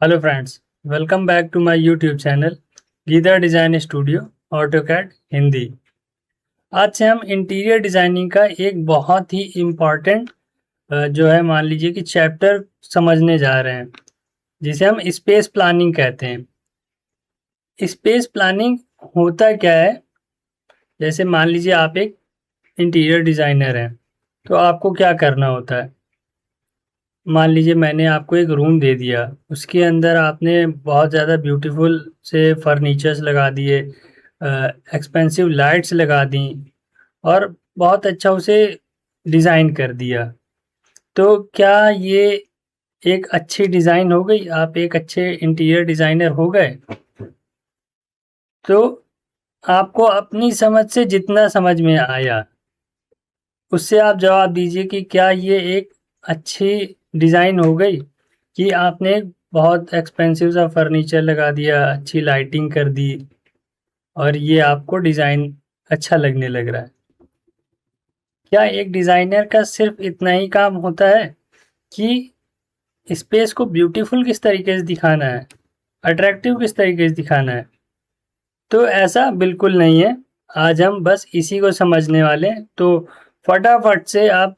Hello friends, welcome back to my YouTube channel Geeta design studio AutoCAD Hindi. आज से हम interior designing का एक बहुत ही इम्पॉर्टेंट जो है मान लीजिए कि चैप्टर समझने जा रहे हैं, जिसे हम स्पेस प्लानिंग कहते हैं। स्पेस प्लानिंग होता क्या है? जैसे मान लीजिए आप एक इंटीरियर डिज़ाइनर हैं, तो आपको क्या करना होता है। मान लीजिए मैंने आपको एक रूम दे दिया, उसके अंदर आपने बहुत ज़्यादा ब्यूटीफुल से फर्नीचर्स लगा दिए, एक्सपेंसिव लाइट्स लगा दी और बहुत अच्छा उसे डिज़ाइन कर दिया। तो क्या ये एक अच्छी डिज़ाइन हो गई? आप एक अच्छे इंटीरियर डिज़ाइनर हो गए? तो आपको अपनी समझ से जितना समझ में आया, उससे आप जवाब दीजिए कि क्या ये एक अच्छी डिज़ाइन हो गई कि आपने बहुत एक्सपेंसिव सा फर्नीचर लगा दिया, अच्छी लाइटिंग कर दी और ये आपको डिज़ाइन अच्छा लगने लग रहा है। क्या एक डिज़ाइनर का सिर्फ इतना ही काम होता है कि स्पेस को ब्यूटीफुल किस तरीके से दिखाना है, अट्रैक्टिव किस तरीके से दिखाना है? तो ऐसा बिल्कुल नहीं है। आज हम बस इसी को समझने वाले हैं। तो फटाफट से आप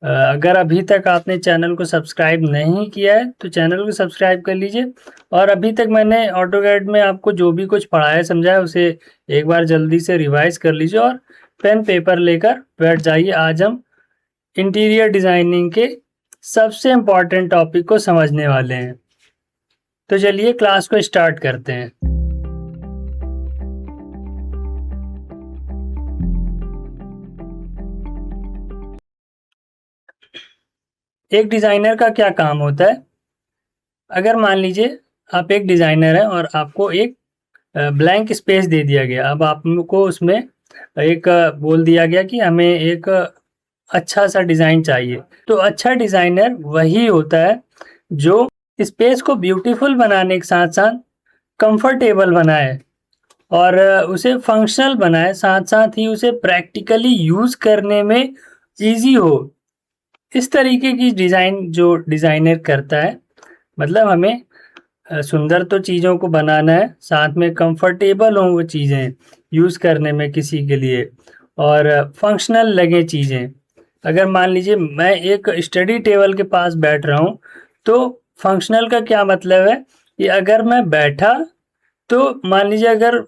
अगर अभी तक आपने चैनल को सब्सक्राइब नहीं किया है तो चैनल को सब्सक्राइब कर लीजिए, और अभी तक मैंने ऑटोकैड में आपको जो भी कुछ पढ़ाया समझाया उसे एक बार जल्दी से रिवाइज कर लीजिए और पेन पेपर लेकर बैठ जाइए। आज हम इंटीरियर डिज़ाइनिंग के सबसे इम्पॉर्टेंट टॉपिक को समझने वाले हैं। तो चलिए क्लास को स्टार्ट करते हैं। एक डिज़ाइनर का क्या काम होता है? अगर मान लीजिए आप एक डिज़ाइनर हैं और आपको एक ब्लैंक स्पेस दे दिया गया। अब आपको उसमें एक बोल दिया गया कि हमें एक अच्छा सा डिज़ाइन चाहिए। तो अच्छा डिज़ाइनर वही होता है जो स्पेस को ब्यूटीफुल बनाने के साथ-साथ कंफर्टेबल बनाए और उसे फंक्शनल बनाए, साथ-साथ ही उसे प्रैक्टिकली यूज़ करने में ईज़ी हो। इस तरीके की डिज़ाइन जो डिज़ाइनर करता है, मतलब हमें सुंदर तो चीज़ों को बनाना है, साथ में कंफर्टेबल हों वो चीज़ें यूज़ करने में किसी के लिए, और फंक्शनल लगे चीज़ें। अगर मान लीजिए मैं एक स्टडी टेबल के पास बैठ रहा हूँ, तो फंक्शनल का क्या मतलब है कि अगर मैं बैठा तो मान लीजिए अगर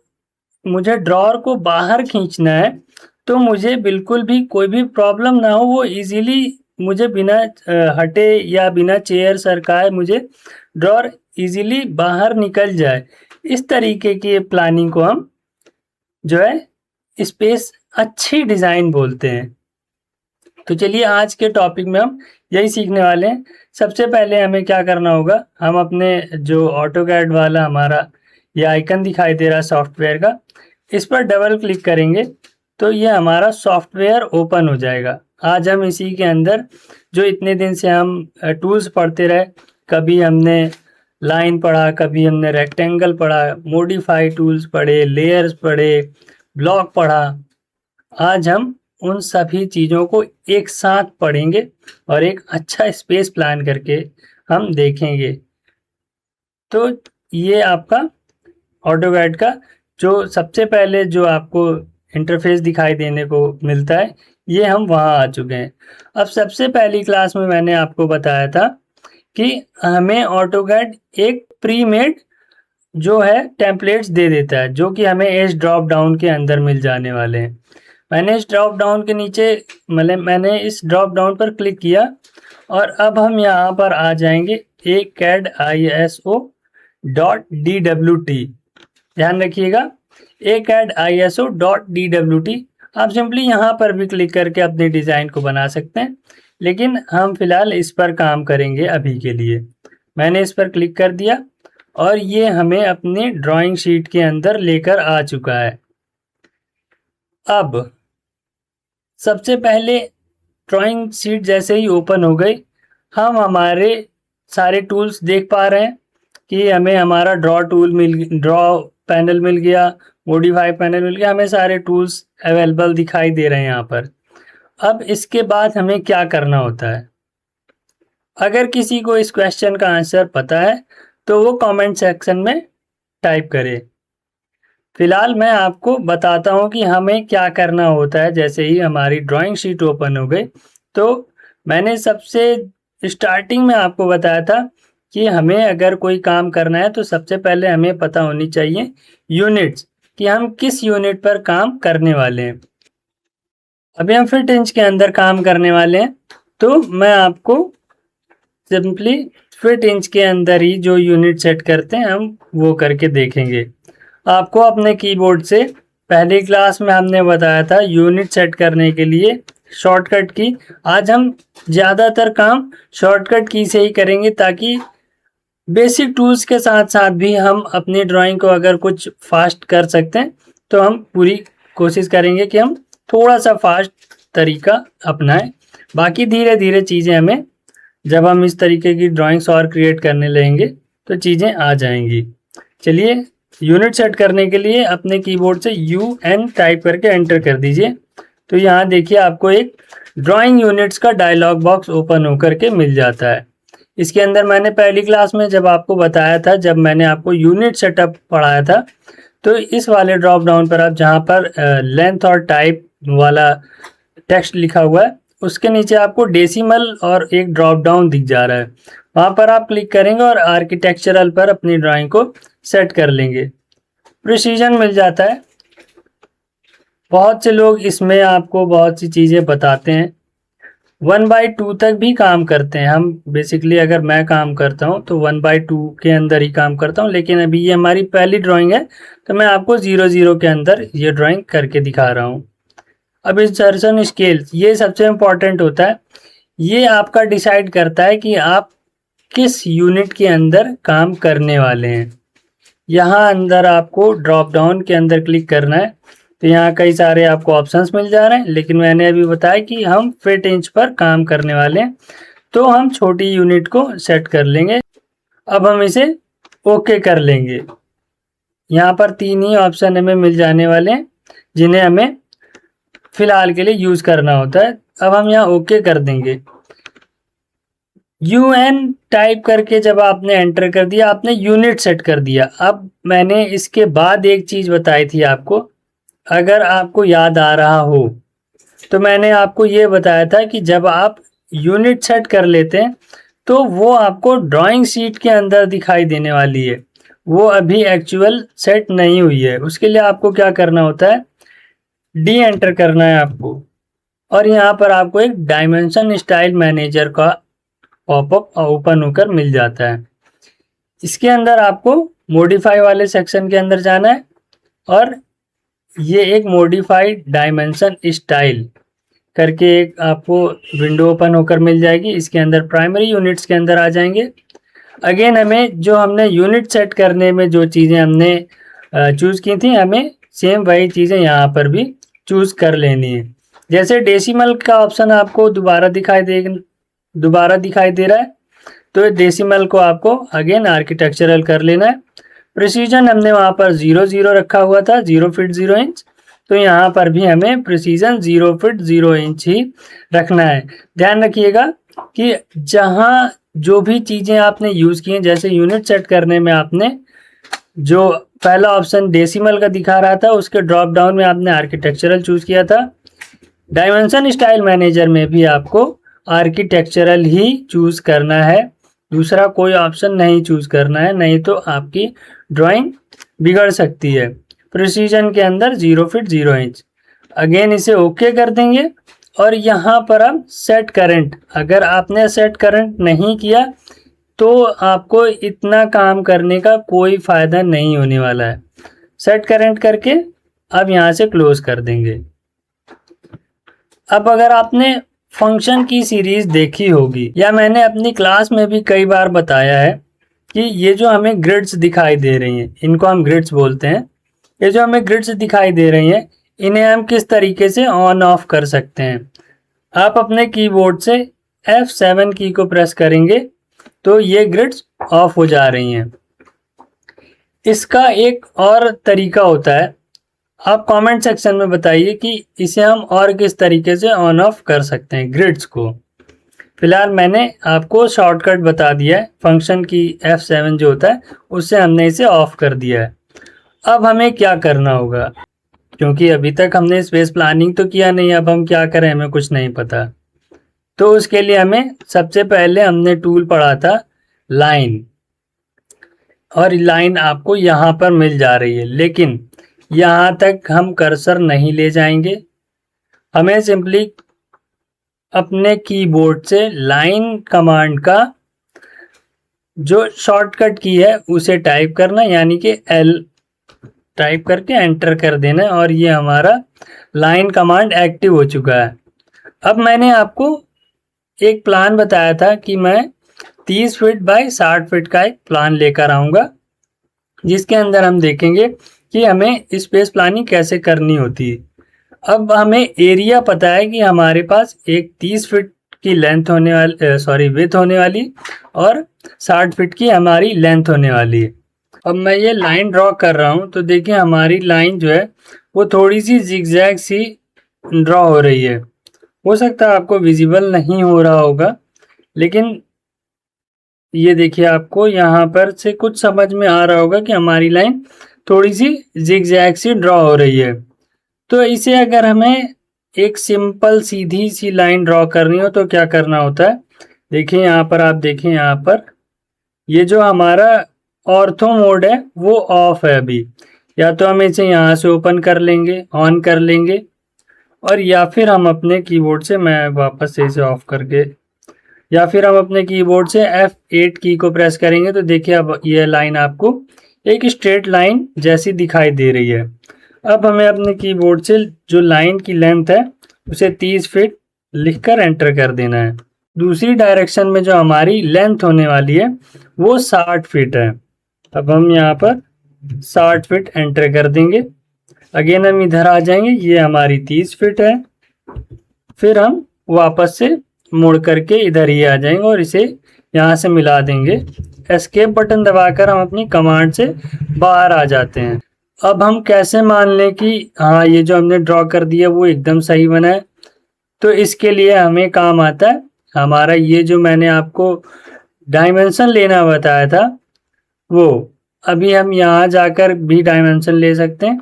मुझे ड्रॉअर को बाहर खींचना है तो मुझे बिल्कुल भी कोई भी प्रॉब्लम ना हो, वो इजीली मुझे बिना हटे या बिना चेयर सरकाए मुझे ड्रॉअर इजीली बाहर निकल जाए। इस तरीके की प्लानिंग को हम जो है स्पेस अच्छी डिज़ाइन बोलते हैं। तो चलिए आज के टॉपिक में हम यही सीखने वाले हैं। सबसे पहले हमें क्या करना होगा, हम अपने जो ऑटोकैड वाला हमारा ये आइकन दिखाई दे रहा है सॉफ्टवेयर का, इस पर डबल क्लिक करेंगे तो ये हमारा सॉफ्टवेयर ओपन हो जाएगा। आज हम इसी के अंदर जो इतने दिन से हम टूल्स पढ़ते रहे, कभी हमने लाइन पढ़ा, कभी हमने रेक्टेंगल पढ़ा, मॉडिफाई टूल्स पढ़े, लेयर्स पढ़े, ब्लॉक पढ़ा, आज हम उन सभी चीज़ों को एक साथ पढ़ेंगे और एक अच्छा स्पेस प्लान करके हम देखेंगे। तो ये आपका ऑटोकैड का जो सबसे पहले जो आपको इंटरफेस दिखाई देने को मिलता है, ये हम वहाँ आ चुके हैं। अब सबसे पहली क्लास में मैंने आपको बताया था कि हमें ऑटोकैड एक प्री मेड जो है टेम्पलेट्स दे देता है, जो कि हमें इस ड्रॉप डाउन के अंदर मिल जाने वाले हैं। मैंने इस ड्रॉप डाउन के नीचे मतलब मैंने इस ड्रॉप डाउन पर क्लिक किया और अब हम यहाँ पर आ जाएंगे acad.iso.dwt। ध्यान रखिएगा, acad.iso.dwt। आप सिंपली यहाँ पर भी क्लिक करके अपने डिज़ाइन को बना सकते हैं, लेकिन हम फिलहाल इस पर काम करेंगे अभी के लिए। मैंने इस पर क्लिक कर दिया और ये हमें अपनी ड्राइंग शीट के अंदर लेकर आ चुका है। अब सबसे पहले ड्राइंग शीट जैसे ही ओपन हो गई, हम हमारे सारे टूल्स देख पा रहे हैं कि हमें हमारा ड्रॉ पैनल मिल गया, मॉडिफाई पैनल मिल गया, हमें सारे टूल्स अवेलेबल दिखाई दे रहे हैं यहाँ पर। अब इसके बाद हमें क्या करना होता है? अगर किसी को इस क्वेश्चन का आंसर पता है तो वो कमेंट सेक्शन में टाइप करें। फिलहाल मैं आपको बताता हूँ कि हमें क्या करना होता है। जैसे ही हमारी ड्राइंग शीट ओपन हो गई, तो मैंने सबसे स्टार्टिंग में आपको बताया था कि हमें अगर कोई काम करना है तो सबसे पहले हमें पता होनी चाहिए यूनिट्स, कि हम किस यूनिट पर काम करने वाले हैं। अभी हम फिट इंच के अंदर काम करने वाले हैं, तो मैं आपको सिंपली फिट इंच के अंदर ही जो यूनिट सेट करते हैं हम वो करके देखेंगे। आपको अपने कीबोर्ड से पहली क्लास में हमने बताया था यूनिट सेट करने के लिए शॉर्टकट की। आज हम ज़्यादातर काम शॉर्टकट की से ही करेंगे, ताकि बेसिक टूल्स के साथ साथ भी हम अपनी ड्राइंग को अगर कुछ फास्ट कर सकते हैं तो हम पूरी कोशिश करेंगे कि हम थोड़ा सा फास्ट तरीका अपनाएं। बाकी धीरे धीरे चीज़ें हमें, जब हम इस तरीके की ड्राइंग्स और क्रिएट करने लगेंगे तो चीज़ें आ जाएंगी। चलिए, यूनिट सेट करने के लिए अपने कीबोर्ड से UN टाइप करके एंटर कर दीजिए। तो यहाँ देखिए आपको एक ड्राइंग यूनिट्स का डायलॉग बॉक्स ओपन होकर के मिल जाता है। इसके अंदर मैंने पहली क्लास में जब आपको बताया था, जब मैंने आपको यूनिट सेटअप पढ़ाया था, तो इस वाले ड्रॉप डाउन पर आप जहाँ पर लेंथ और टाइप वाला टेक्स्ट लिखा हुआ है, उसके नीचे आपको डेसिमल और एक ड्रॉप डाउन दिख जा रहा है। वहाँ पर आप क्लिक करेंगे और आर्किटेक्चरल पर अपनी ड्राइंग को सेट कर लेंगे। प्रिसीजन मिल जाता है। बहुत से लोग इसमें आपको बहुत सी चीज़ें बताते हैं। 1/2 तक भी काम करते हैं। हम बेसिकली, अगर मैं काम करता हूँ तो 1/2 के अंदर ही काम करता हूँ, लेकिन अभी ये हमारी पहली ड्राइंग है तो मैं आपको 0-0 के अंदर ये ड्राइंग करके दिखा रहा हूँ। अब इंसर्शन स्केल, ये सबसे इम्पॉर्टेंट होता है। ये आपका डिसाइड करता है कि आप किस यूनिट के अंदर काम करने वाले हैं। यहाँ अंदर आपको ड्रॉप डाउन के अंदर क्लिक करना है, तो यहाँ कई सारे आपको ऑप्शंस मिल जा रहे हैं, लेकिन मैंने अभी बताया कि हम फिट इंच पर काम करने वाले हैं, तो हम छोटी यूनिट को सेट कर लेंगे। अब हम इसे ओके कर लेंगे। यहाँ पर 3 ही ऑप्शन हमें मिल जाने वाले हैं जिन्हें हमें फिलहाल के लिए यूज करना होता है। अब हम यहाँ ओके कर देंगे। UN टाइप करके जब आपने एंटर कर दिया, आपने यूनिट सेट कर दिया। अब मैंने इसके बाद एक चीज बताई थी आपको, अगर आपको याद आ रहा हो, तो मैंने आपको ये बताया था कि जब आप यूनिट सेट कर लेते हैं तो वो आपको ड्राइंग शीट के अंदर दिखाई देने वाली है। वो अभी एक्चुअल सेट नहीं हुई है। उसके लिए आपको क्या करना होता है, डी एंटर करना है आपको, और यहाँ पर आपको एक डायमेंशन स्टाइल मैनेजर का पॉपअप ओपन होकर मिल जाता है। इसके अंदर आपको मॉडिफाई वाले सेक्शन के अंदर जाना है, और ये एक मॉडिफाइड डायमेंशन स्टाइल करके एक आपको विंडो ओपन होकर मिल जाएगी। इसके अंदर प्राइमरी यूनिट्स के अंदर आ जाएंगे। अगेन हमें जो हमने यूनिट सेट करने में जो चीज़ें हमने चूज़ की थी, हमें सेम वही चीज़ें यहाँ पर भी चूज़ कर लेनी है। जैसे डेसिमल का ऑप्शन आपको दोबारा दिखाई दे रहा है, तो डेसिमल को आपको अगेन आर्किटेक्चरल कर लेना है। प्रिसीजन हमने वहाँ पर 0-0 रखा हुआ था, 0 फीट 0 इंच, तो यहाँ पर भी हमें प्रिसीजन 0 फीट 0 इंच ही रखना है। ध्यान रखिएगा कि जहाँ जो भी चीज़ें आपने यूज़ की हैं, जैसे यूनिट सेट करने में आपने जो पहला ऑप्शन डेसिमल का दिखा रहा था, उसके ड्रॉप डाउन में आपने आर्किटेक्चरल चूज़ किया था। डायमेंशन स्टाइल मैनेजर में भी आपको आर्किटेक्चरल ही चूज़ करना है, दूसरा कोई ऑप्शन नहीं चूज़ करना है, नहीं तो आपकी ड्राइंग बिगड़ सकती है। प्रिसीजन के अंदर 0 फीट 0 इंच, अगेन इसे ओके कर देंगे। और यहाँ पर आप सेट करंट, अगर आपने सेट करंट नहीं किया तो आपको इतना काम करने का कोई फ़ायदा नहीं होने वाला है। सेट करंट करके अब यहाँ से क्लोज कर देंगे। अब अगर आपने फंक्शन की सीरीज देखी होगी, या मैंने अपनी क्लास में भी कई बार बताया है कि ये जो हमें ग्रिड्स दिखाई दे रही हैं, इनको हम ग्रिड्स बोलते हैं। ये जो हमें ग्रिड्स दिखाई दे रही हैं, इन्हें हम किस तरीके से ऑन ऑफ कर सकते हैं। आप अपने कीबोर्ड से F7 की को प्रेस करेंगे तो ये ग्रिड्स ऑफ हो जा रही हैं। इसका एक और तरीका होता है, आप कमेंट सेक्शन में बताइए कि इसे हम और किस तरीके से ऑन ऑफ कर सकते हैं ग्रिड्स को। फिलहाल मैंने आपको शॉर्टकट बता दिया है, फंक्शन की F7 जो होता है उससे हमने इसे ऑफ कर दिया है। अब हमें क्या करना होगा, क्योंकि अभी तक हमने स्पेस प्लानिंग तो किया नहीं, अब हम क्या करें हमें कुछ नहीं पता। तो उसके लिए हमें सबसे पहले हमने टूल पढ़ा था लाइन, और लाइन आपको यहाँ पर मिल जा रही है, लेकिन यहाँ तक हम कर्सर नहीं ले जाएंगे। हमें सिंपली अपने कीबोर्ड से लाइन कमांड का जो शॉर्टकट की है उसे टाइप करना, यानी कि L टाइप करके एंटर कर देना है, और ये हमारा लाइन कमांड एक्टिव हो चुका है। अब मैंने आपको एक प्लान बताया था कि मैं 30 फीट बाय 60 फीट का एक प्लान लेकर आऊँगा, जिसके अंदर हम देखेंगे कि हमें स्पेस प्लानिंग कैसे करनी होती है। अब हमें एरिया पता है कि हमारे पास एक 30 फीट की लेंथ होने वाली विड्थ होने वाली, और 60 फीट की हमारी लेंथ होने वाली है। अब मैं ये लाइन ड्रॉ कर रहा हूँ, तो देखिए हमारी लाइन जो है वो थोड़ी सी जिगजैग सी ड्रॉ हो रही है। हो सकता है आपको विजिबल नहीं हो रहा होगा, लेकिन ये देखिए आपको यहाँ पर से कुछ समझ में आ रहा होगा कि हमारी लाइन थोड़ी सी जिगजैग सी ड्रॉ हो रही है। तो इसे अगर हमें एक सिंपल सीधी सी लाइन ड्रॉ करनी हो तो क्या करना होता है, देखिए यहाँ पर, आप देखें यहाँ पर ये जो हमारा ऑर्थो मोड है वो ऑफ है अभी। या तो हम इसे यहाँ से ओपन कर लेंगे, ऑन कर लेंगे, और या फिर हम अपने कीबोर्ड से, मैं वापस से इसे ऑफ करके, या फिर हम अपने कीबोर्ड से F8 की को प्रेस करेंगे तो देखिए अब यह लाइन आपको एक स्ट्रेट लाइन जैसी दिखाई दे रही है। अब हमें अपने कीबोर्ड से जो लाइन की लेंथ है उसे 30 फीट लिखकर एंटर कर देना है। दूसरी डायरेक्शन में जो हमारी लेंथ होने वाली है वो 60 फीट है। अब हम यहाँ पर 60 फीट एंटर कर देंगे। अगेन हम इधर आ जाएंगे, ये हमारी 30 फीट है। फिर हम वापस से मुड़ करके इधर ही आ जाएंगे और इसे यहाँ से मिला देंगे। एस्केप बटन दबाकर हम अपनी कमांड से बाहर आ जाते हैं। अब हम कैसे मान लें कि हाँ ये जो हमने ड्रॉ कर दिया वो एकदम सही बना है, तो इसके लिए हमें काम आता है हमारा ये जो मैंने आपको डायमेंशन लेना बताया था वो। अभी हम यहाँ जाकर भी डायमेंशन ले सकते हैं,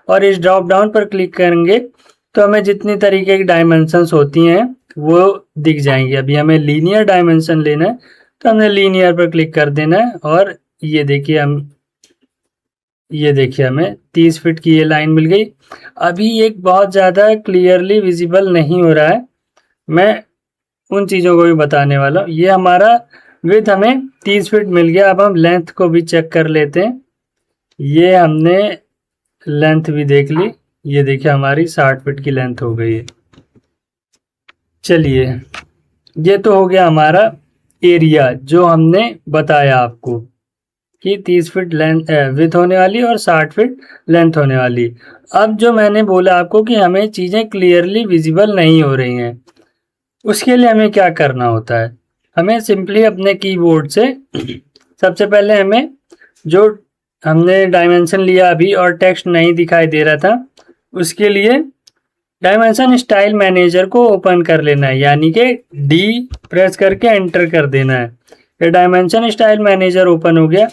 और इस ड्रॉप डाउन पर क्लिक करेंगे तो हमें जितनी तरीके की डायमेंशंस होती हैं वो दिख जाएंगी। अभी हमें लीनियर डायमेंशन लेना है तो हमने लीनियर पर क्लिक कर देना है, और ये देखिए हमें 30 फीट की ये लाइन मिल गई। अभी एक बहुत ज़्यादा क्लियरली विजिबल नहीं हो रहा है, मैं उन चीज़ों को भी बताने वाला हूँ। ये हमारा विड्थ हमें 30 फीट मिल गया। अब हम लेंथ को भी चेक कर लेते हैं। ये हमने लेंथ भी देख ली, ये देखिए हमारी 60 फीट की लेंथ हो गई है। चलिए, ये तो हो गया हमारा एरिया जो हमने बताया आपको कि 30 फीट लेंथ विड्थ होने वाली और 60 फीट लेंथ होने वाली। अब जो मैंने बोला आपको कि हमें चीज़ें क्लियरली विजिबल नहीं हो रही हैं, उसके लिए हमें क्या करना होता है, हमें सिंपली अपने कीबोर्ड से सबसे पहले हमें जो हमने डायमेंशन लिया अभी और टेक्स्ट नहीं दिखाई दे रहा था, उसके लिए डायमेंशन स्टाइल मैनेजर को ओपन कर लेना है, यानी कि D प्रेस करके एंटर कर देना है। ये डायमेंशन स्टाइल मैनेजर ओपन हो गया।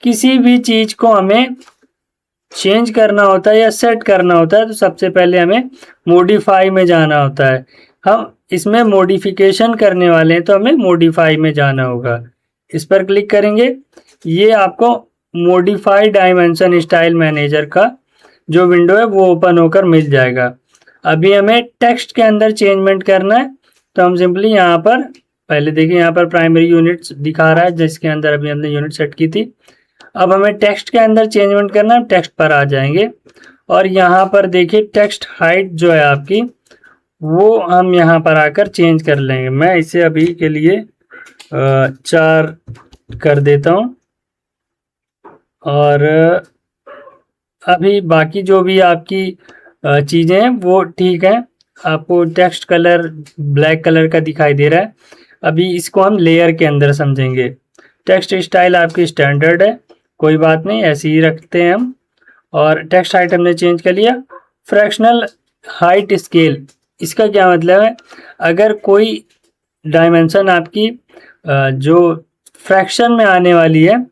किसी भी चीज़ को हमें चेंज करना होता है या सेट करना होता है तो सबसे पहले हमें मॉडिफाई में जाना होता है। हम इसमें मॉडिफिकेशन करने वाले हैं तो हमें मॉडिफाई में जाना होगा। इस पर क्लिक करेंगे, ये आपको मॉडिफाई डायमेंशन स्टाइल मैनेजर का जो विंडो है वो ओपन होकर मिल जाएगा। अभी हमें टेक्स्ट के अंदर चेंजमेंट करना है तो हम सिंपली यहाँ पर, पहले देखिए यहाँ पर प्राइमरी यूनिट्स दिखा रहा है जिसके अंदर अभी हमने यूनिट सेट की थी। अब हमें टेक्स्ट के अंदर चेंजमेंट करना है, टेक्स्ट पर आ जाएंगे और यहाँ पर देखिए टेक्स्ट हाइट जो है आपकी वो हम यहाँ पर आकर चेंज कर लेंगे। मैं इसे अभी के लिए 4 कर देता हूँ, और अभी बाकी जो भी आपकी चीज़ें हैं वो ठीक है। आपको टेक्स्ट कलर ब्लैक कलर का दिखाई दे रहा है। अभी इसको हम लेयर के अंदर समझेंगे। टेक्स्ट स्टाइल आपकी स्टैंडर्ड है, कोई बात नहीं, ऐसे ही रखते हैं हम। और टेक्स्ट हाइट हमने चेंज कर लिया। फ्रैक्शनल हाइट स्केल, इसका क्या मतलब है, अगर कोई डायमेंशन आपकी जो फ्रैक्शन में आने वाली है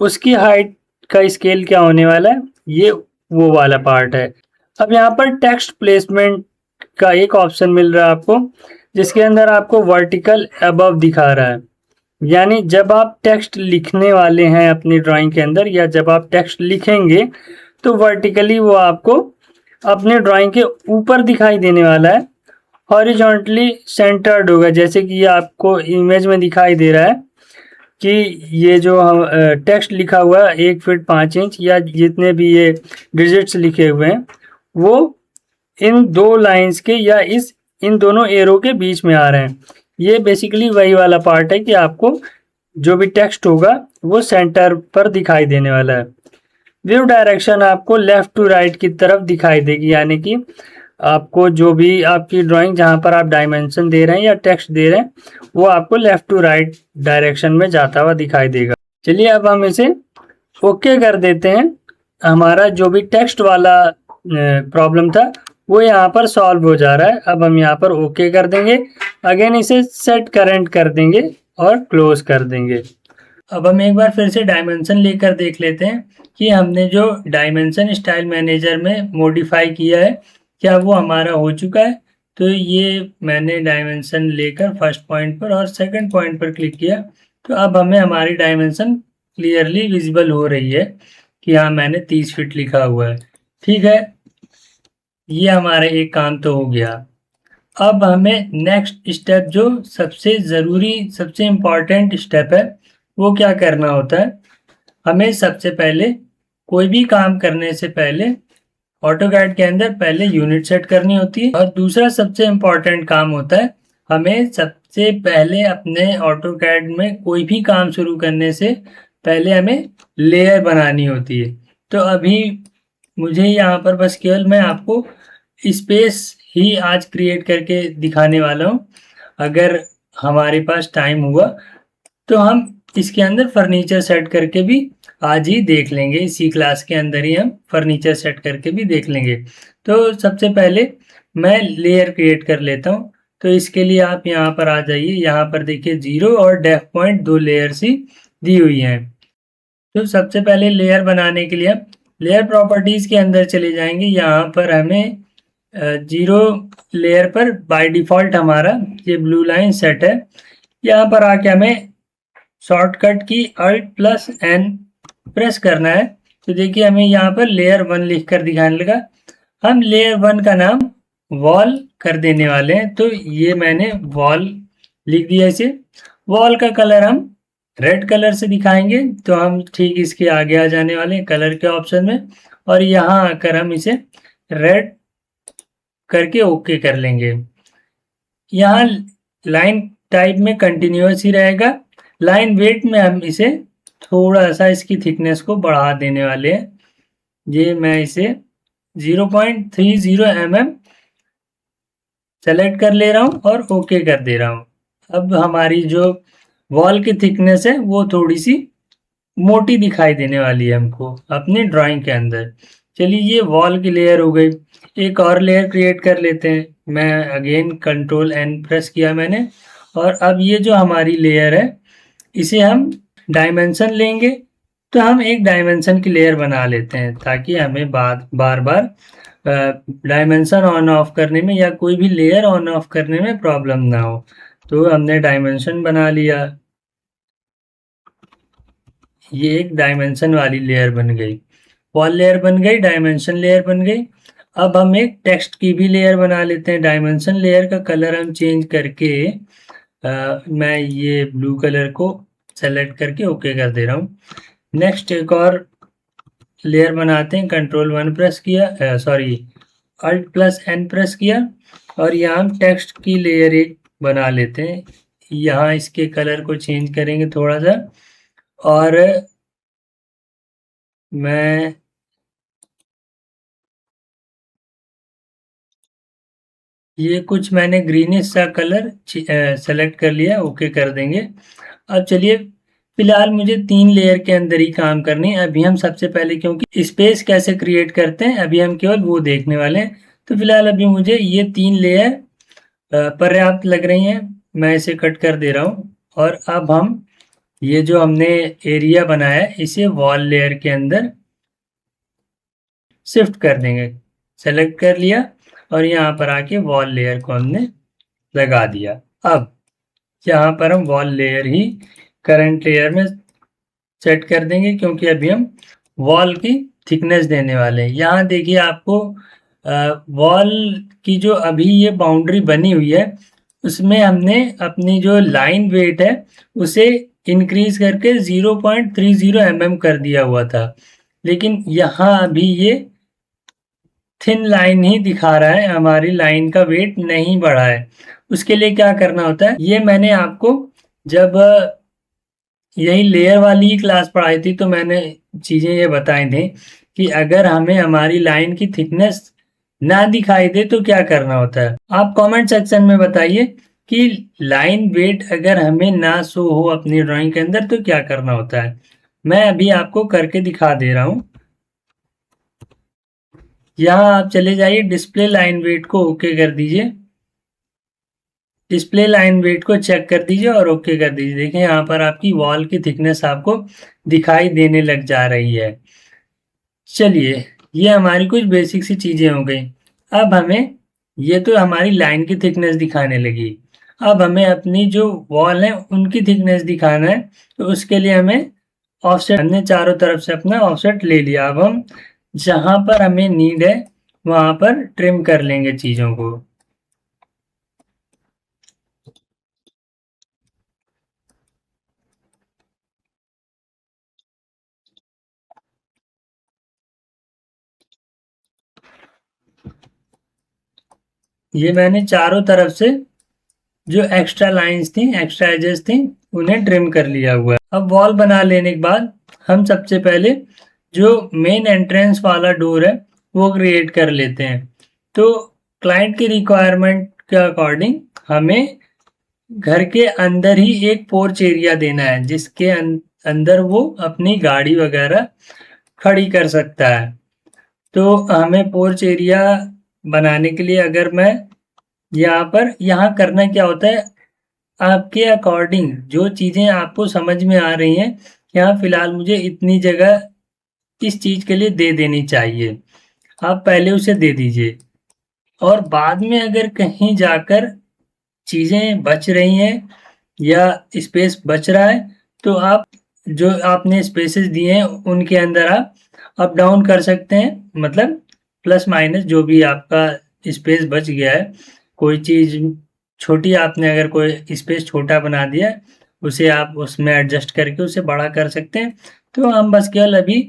उसकी हाइट का स्केल क्या होने वाला है, ये वो वाला पार्ट है। अब यहाँ पर टेक्स्ट प्लेसमेंट का एक ऑप्शन मिल रहा है आपको, जिसके अंदर आपको वर्टिकल अबव दिखा रहा है। यानी जब आप टेक्स्ट लिखने वाले हैं अपनी ड्राइंग के अंदर, या जब आप टेक्स्ट लिखेंगे तो वर्टिकली वो आपको अपने ड्राइंग के ऊपर दिखाई देने वाला है, हॉरिजॉन्टली सेंटर्ड होगा। जैसे कि ये आपको इमेज में दिखाई दे रहा है कि ये जो हम टेक्स्ट लिखा हुआ है 1 फीट 5 इंच, या जितने भी ये डिजिट्स लिखे हुए हैं वो इन दो लाइंस के या इन दोनों एरो के बीच में आ रहे हैं। ये बेसिकली वही वाला पार्ट है कि आपको जो भी टेक्स्ट होगा वो सेंटर पर दिखाई देने वाला है। व्यू डायरेक्शन आपको लेफ्ट टू राइट की तरफ दिखाई देगी, यानी कि आपको जो भी आपकी ड्राइंग जहां पर आप डायमेंशन दे रहे हैं या टेक्स्ट दे रहे हैं वो आपको लेफ्ट टू राइट डायरेक्शन में जाता हुआ दिखाई देगा। चलिए अब हम इसे ओके कर देते हैं। हमारा जो भी टेक्स्ट वाला प्रॉब्लम था वो यहाँ पर सॉल्व हो जा रहा है। अब हम यहाँ पर ओके कर देंगे, अगेन इसे सेट करेंट कर देंगे और क्लोज कर देंगे। अब हम एक बार फिर से डायमेंशन लेकर देख लेते हैं कि हमने जो डायमेंशन स्टाइल मैनेजर में मॉडिफाई किया है क्या वो हमारा हो चुका है। तो ये मैंने डायमेंशन लेकर फर्स्ट पॉइंट पर और सेकंड पॉइंट पर क्लिक किया, तो अब हमें हमारी डायमेंशन क्लियरली विजिबल हो रही है कि हाँ मैंने 30 फीट लिखा हुआ है। ठीक है, ये हमारा एक काम तो हो गया। अब हमें नेक्स्ट स्टेप जो सबसे ज़रूरी सबसे इम्पॉर्टेंट स्टेप है वो क्या करना होता है। हमें सबसे पहले कोई भी काम करने से पहले ऑटोकैड के अंदर पहले यूनिट सेट करनी होती है, और दूसरा सबसे इम्पॉर्टेंट काम होता है हमें सबसे पहले अपने ऑटोकैड में कोई भी काम शुरू करने से पहले हमें लेयर बनानी होती है। तो अभी मुझे यहाँ पर बस केवल मैं आपको स्पेस ही आज क्रिएट करके दिखाने वाला हूँ। अगर हमारे पास टाइम हुआ तो हम इसके अंदर फर्नीचर सेट करके भी आज ही देख लेंगे। इसी क्लास के अंदर ही हम फर्नीचर सेट करके भी देख लेंगे। तो सबसे पहले मैं लेयर क्रिएट कर लेता हूँ। तो इसके लिए आप यहाँ पर आ जाइए, यहाँ पर देखिए 0 और डेफ पॉइंट 2 लेयर्स ही दी हुई हैं। तो सबसे पहले लेयर बनाने के लिए लेयर प्रॉपर्टीज के अंदर चले जाएंगे। यहाँ पर हमें 0 लेयर पर बाय डिफॉल्ट हमारा ये ब्लू लाइन सेट है। यहाँ पर आके हमें शॉर्टकट की Alt+N प्रेस करना है। तो देखिए हमें यहाँ पर लेयर 1 लिखकर दिखाने लगा। हम लेयर 1 का नाम वॉल कर देने वाले हैं। तो ये मैंने वॉल लिख दिया इसे। वॉल का कलर हम रेड कलर से दिखाएंगे। तो हम ठीक इसके आगे आ जाने वाले हैं कलर के ऑप्शन में, और यहाँ आकर हम इसे रेड करके ओके कर लेंगे। यहाँ लाइन टाइप में कंटिन्यूअस ही रहेगा। लाइन वेट में हम इसे थोड़ा सा इसकी थिकनेस को बढ़ा देने वाले हैं। ये मैं इसे 0.30 mm सेलेक्ट कर ले रहा हूँ और ओके कर दे रहा हूँ। अब हमारी जो वॉल की थिकनेस है वो थोड़ी सी मोटी दिखाई देने वाली है हमको अपनी ड्राइंग के अंदर। चलिए ये वॉल की लेयर हो गई। एक और लेयर क्रिएट कर लेते हैं। मैं अगेन Ctrl+N प्रेस किया मैंने, और अब ये जो हमारी लेयर है इसे हम डायमेंशन लेंगे। तो हम एक डायमेंशन की लेयर बना लेते हैं ताकि हमें बार बार डायमेंशन ऑन ऑफ करने में या कोई भी लेयर ऑन ऑफ करने में प्रॉब्लम ना हो। तो हमने डायमेंशन बना लिया। ये एक डायमेंशन वाली लेयर बन गई, वॉल लेयर बन गई, डायमेंशन लेयर बन गई। अब हम एक टेक्स्ट की भी लेयर बना लेते हैं। डायमेंशन लेयर का कलर हम चेंज करके मैं ये ब्लू कलर को सेलेक्ट करके ओके कर दे रहा हूँ। नेक्स्ट एक और लेयर बनाते हैं। Ctrl+1 प्रेस किया, Alt+N प्रेस किया, और यहाँ हम टेक्स्ट की लेयर एक बना लेते हैं। यहाँ इसके कलर को चेंज करेंगे थोड़ा सा, और मैं ये कुछ मैंने ग्रीनिश सा कलर सेलेक्ट कर लिया, ओके कर देंगे। अब चलिए फिलहाल मुझे 3 लेयर के अंदर ही काम करनी है। अभी हम सबसे पहले क्योंकि स्पेस कैसे क्रिएट करते हैं अभी हम केवल वो देखने वाले हैं। तो फिलहाल अभी मुझे ये 3 लेयर पर्याप्त लग रही हैं। मैं इसे कट कर दे रहा हूँ और अब हम ये जो हमने एरिया बनाया है इसे वॉल लेयर के अंदर शिफ्ट कर देंगे। सेलेक्ट कर लिया और यहाँ पर आके वॉल लेयर को हमने लगा दिया। अब यहाँ पर हम वॉल लेयर ही करंट लेयर में सेट कर देंगे क्योंकि अभी हम वॉल की थिकनेस देने वाले हैं। यहाँ देखिए आपको वॉल की जो अभी ये बाउंड्री बनी हुई है उसमें हमने अपनी जो लाइन वेट है उसे इंक्रीज करके 0.30 mm कर दिया हुआ था, लेकिन यहाँ अभी ये थिन लाइन ही दिखा रहा है, हमारी लाइन का वेट नहीं बढ़ा है। उसके लिए क्या करना होता है, ये मैंने आपको जब यही लेयर वाली ही क्लास पढ़ाई थी तो मैंने चीज़ें ये बताई थी कि अगर हमें हमारी लाइन की थिकनेस ना दिखाई दे तो क्या करना होता है। आप कमेंट सेक्शन में बताइए कि लाइन वेट अगर हमें ना शो हो अपनी ड्राइंग के अंदर तो क्या करना होता है। मैं अभी आपको करके दिखा दे रहा हूँ। यहाँ आप चले जाइए, डिस्प्ले लाइन वेट को ओके कर दीजिए। डिस्प्ले लाइन वेट को चेक कर दीजिए और ओके कर दीजिए। देखिए यहाँ पर आपकी वॉल की थिकनेस आपको दिखाई देने लग जा रही है। चलिए, ये हमारी कुछ बेसिक सी चीज़ें हो गई। अब हमें ये तो हमारी लाइन की थिकनेस दिखाने लगी। अब हमें अपनी जो वॉल है उनकी थिकनेस दिखाना है, तो उसके लिए हमें ऑफसेट, हमने चारों तरफ से अपना ऑफसेट ले लिया। अब हम जहाँ पर हमें नीड है वहाँ पर ट्रिम कर लेंगे चीज़ों को। ये मैंने चारों तरफ से जो एक्स्ट्रा लाइंस थी, एक्स्ट्रा एजेस थी, उन्हें ट्रिम कर लिया हुआ है। अब वॉल बना लेने के बाद हम सबसे पहले जो मेन एंट्रेंस वाला डोर है वो क्रिएट कर लेते हैं। तो क्लाइंट की रिक्वायरमेंट के अकॉर्डिंग हमें घर के अंदर ही एक पोर्च एरिया देना है जिसके अंदर वो अपनी गाड़ी वगैरह खड़ी कर सकता है। तो हमें पोर्च एरिया बनाने के लिए अगर मैं यहाँ करना क्या होता है, आपके अकॉर्डिंग जो चीज़ें आपको समझ में आ रही हैं, यहाँ फिलहाल मुझे इतनी जगह इस चीज़ के लिए दे देनी चाहिए, आप पहले उसे दे दीजिए। और बाद में अगर कहीं जाकर चीज़ें बच रही हैं या स्पेस बच रहा है तो आप जो आपने स्पेसेस दिए हैं उनके अंदर आप अप डाउन कर सकते हैं, मतलब प्लस माइनस जो भी आपका स्पेस बच गया है। कोई चीज़ छोटी आपने अगर कोई स्पेस छोटा बना दिया है उसे आप उसमें एडजस्ट करके उसे बड़ा कर सकते हैं। तो हम बस केवल अभी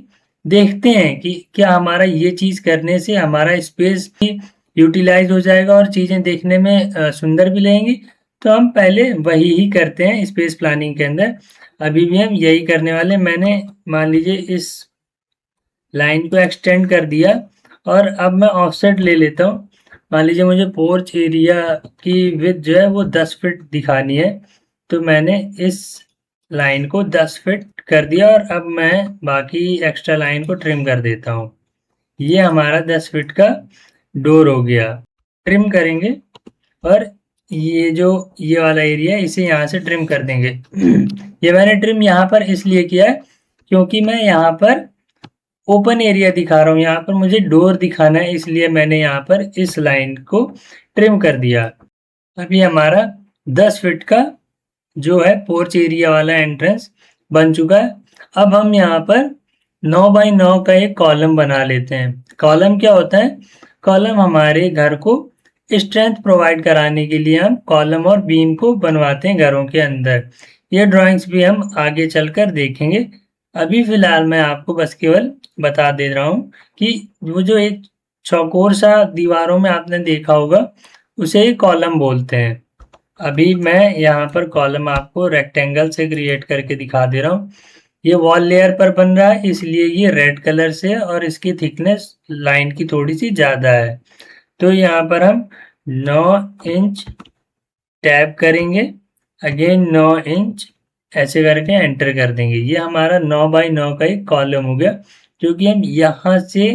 देखते हैं कि क्या हमारा ये चीज़ करने से हमारा स्पेस भी यूटिलाइज हो जाएगा और चीज़ें देखने में सुंदर भी लगेंगी। तो हम पहले वही ही करते हैं स्पेस प्लानिंग के अंदर। अभी भी हम यही करने वाले हैं। मैंने मान लीजिए इस लाइन को एक्सटेंड कर दिया और अब मैं ऑफसेट ले लेता हूँ। मान लीजिए मुझे पोर्च एरिया की विड्थ जो है वो 10 फीट दिखानी है, तो मैंने इस लाइन को 10 फीट कर दिया और अब मैं बाकी एक्स्ट्रा लाइन को ट्रिम कर देता हूँ। ये हमारा 10 फीट का डोर हो गया। ट्रिम करेंगे और ये वाला एरिया इसे यहाँ से ट्रिम कर देंगे। ये मैंने ट्रिम यहाँ पर इसलिए किया है क्योंकि मैं यहाँ पर ओपन एरिया दिखा रहा हूँ, यहाँ पर मुझे डोर दिखाना है, इसलिए मैंने यहाँ पर इस लाइन को ट्रिम कर दिया। अभी हमारा 10 फीट का जो है पोर्च एरिया वाला एंट्रेंस बन चुका है। अब हम यहाँ पर 9 बाई 9 का एक कॉलम बना लेते हैं। कॉलम क्या होता है? कॉलम हमारे घर को स्ट्रेंथ प्रोवाइड कराने के लिए हम कॉलम और बीम को बनवाते हैं घरों के अंदर। ये ड्राइंग्स भी हम आगे चलकर देखेंगे। अभी फिलहाल मैं आपको बस केवल बता दे रहा हूँ कि वो जो एक चौकोर सा दीवारों में आपने देखा होगा उसे ही कॉलम बोलते हैं। अभी मैं यहाँ पर कॉलम आपको रेक्टेंगल से क्रिएट करके दिखा दे रहा हूँ। ये वॉल लेयर पर बन रहा है इसलिए ये रेड कलर से है और इसकी थिकनेस लाइन की थोड़ी सी ज़्यादा है। तो यहाँ पर हम 9 इंच टैप करेंगे, अगेन 9 इंच ऐसे करके एंटर कर देंगे। ये हमारा 9 बाई 9 का एक कॉलम हो गया जो कि हम यहाँ से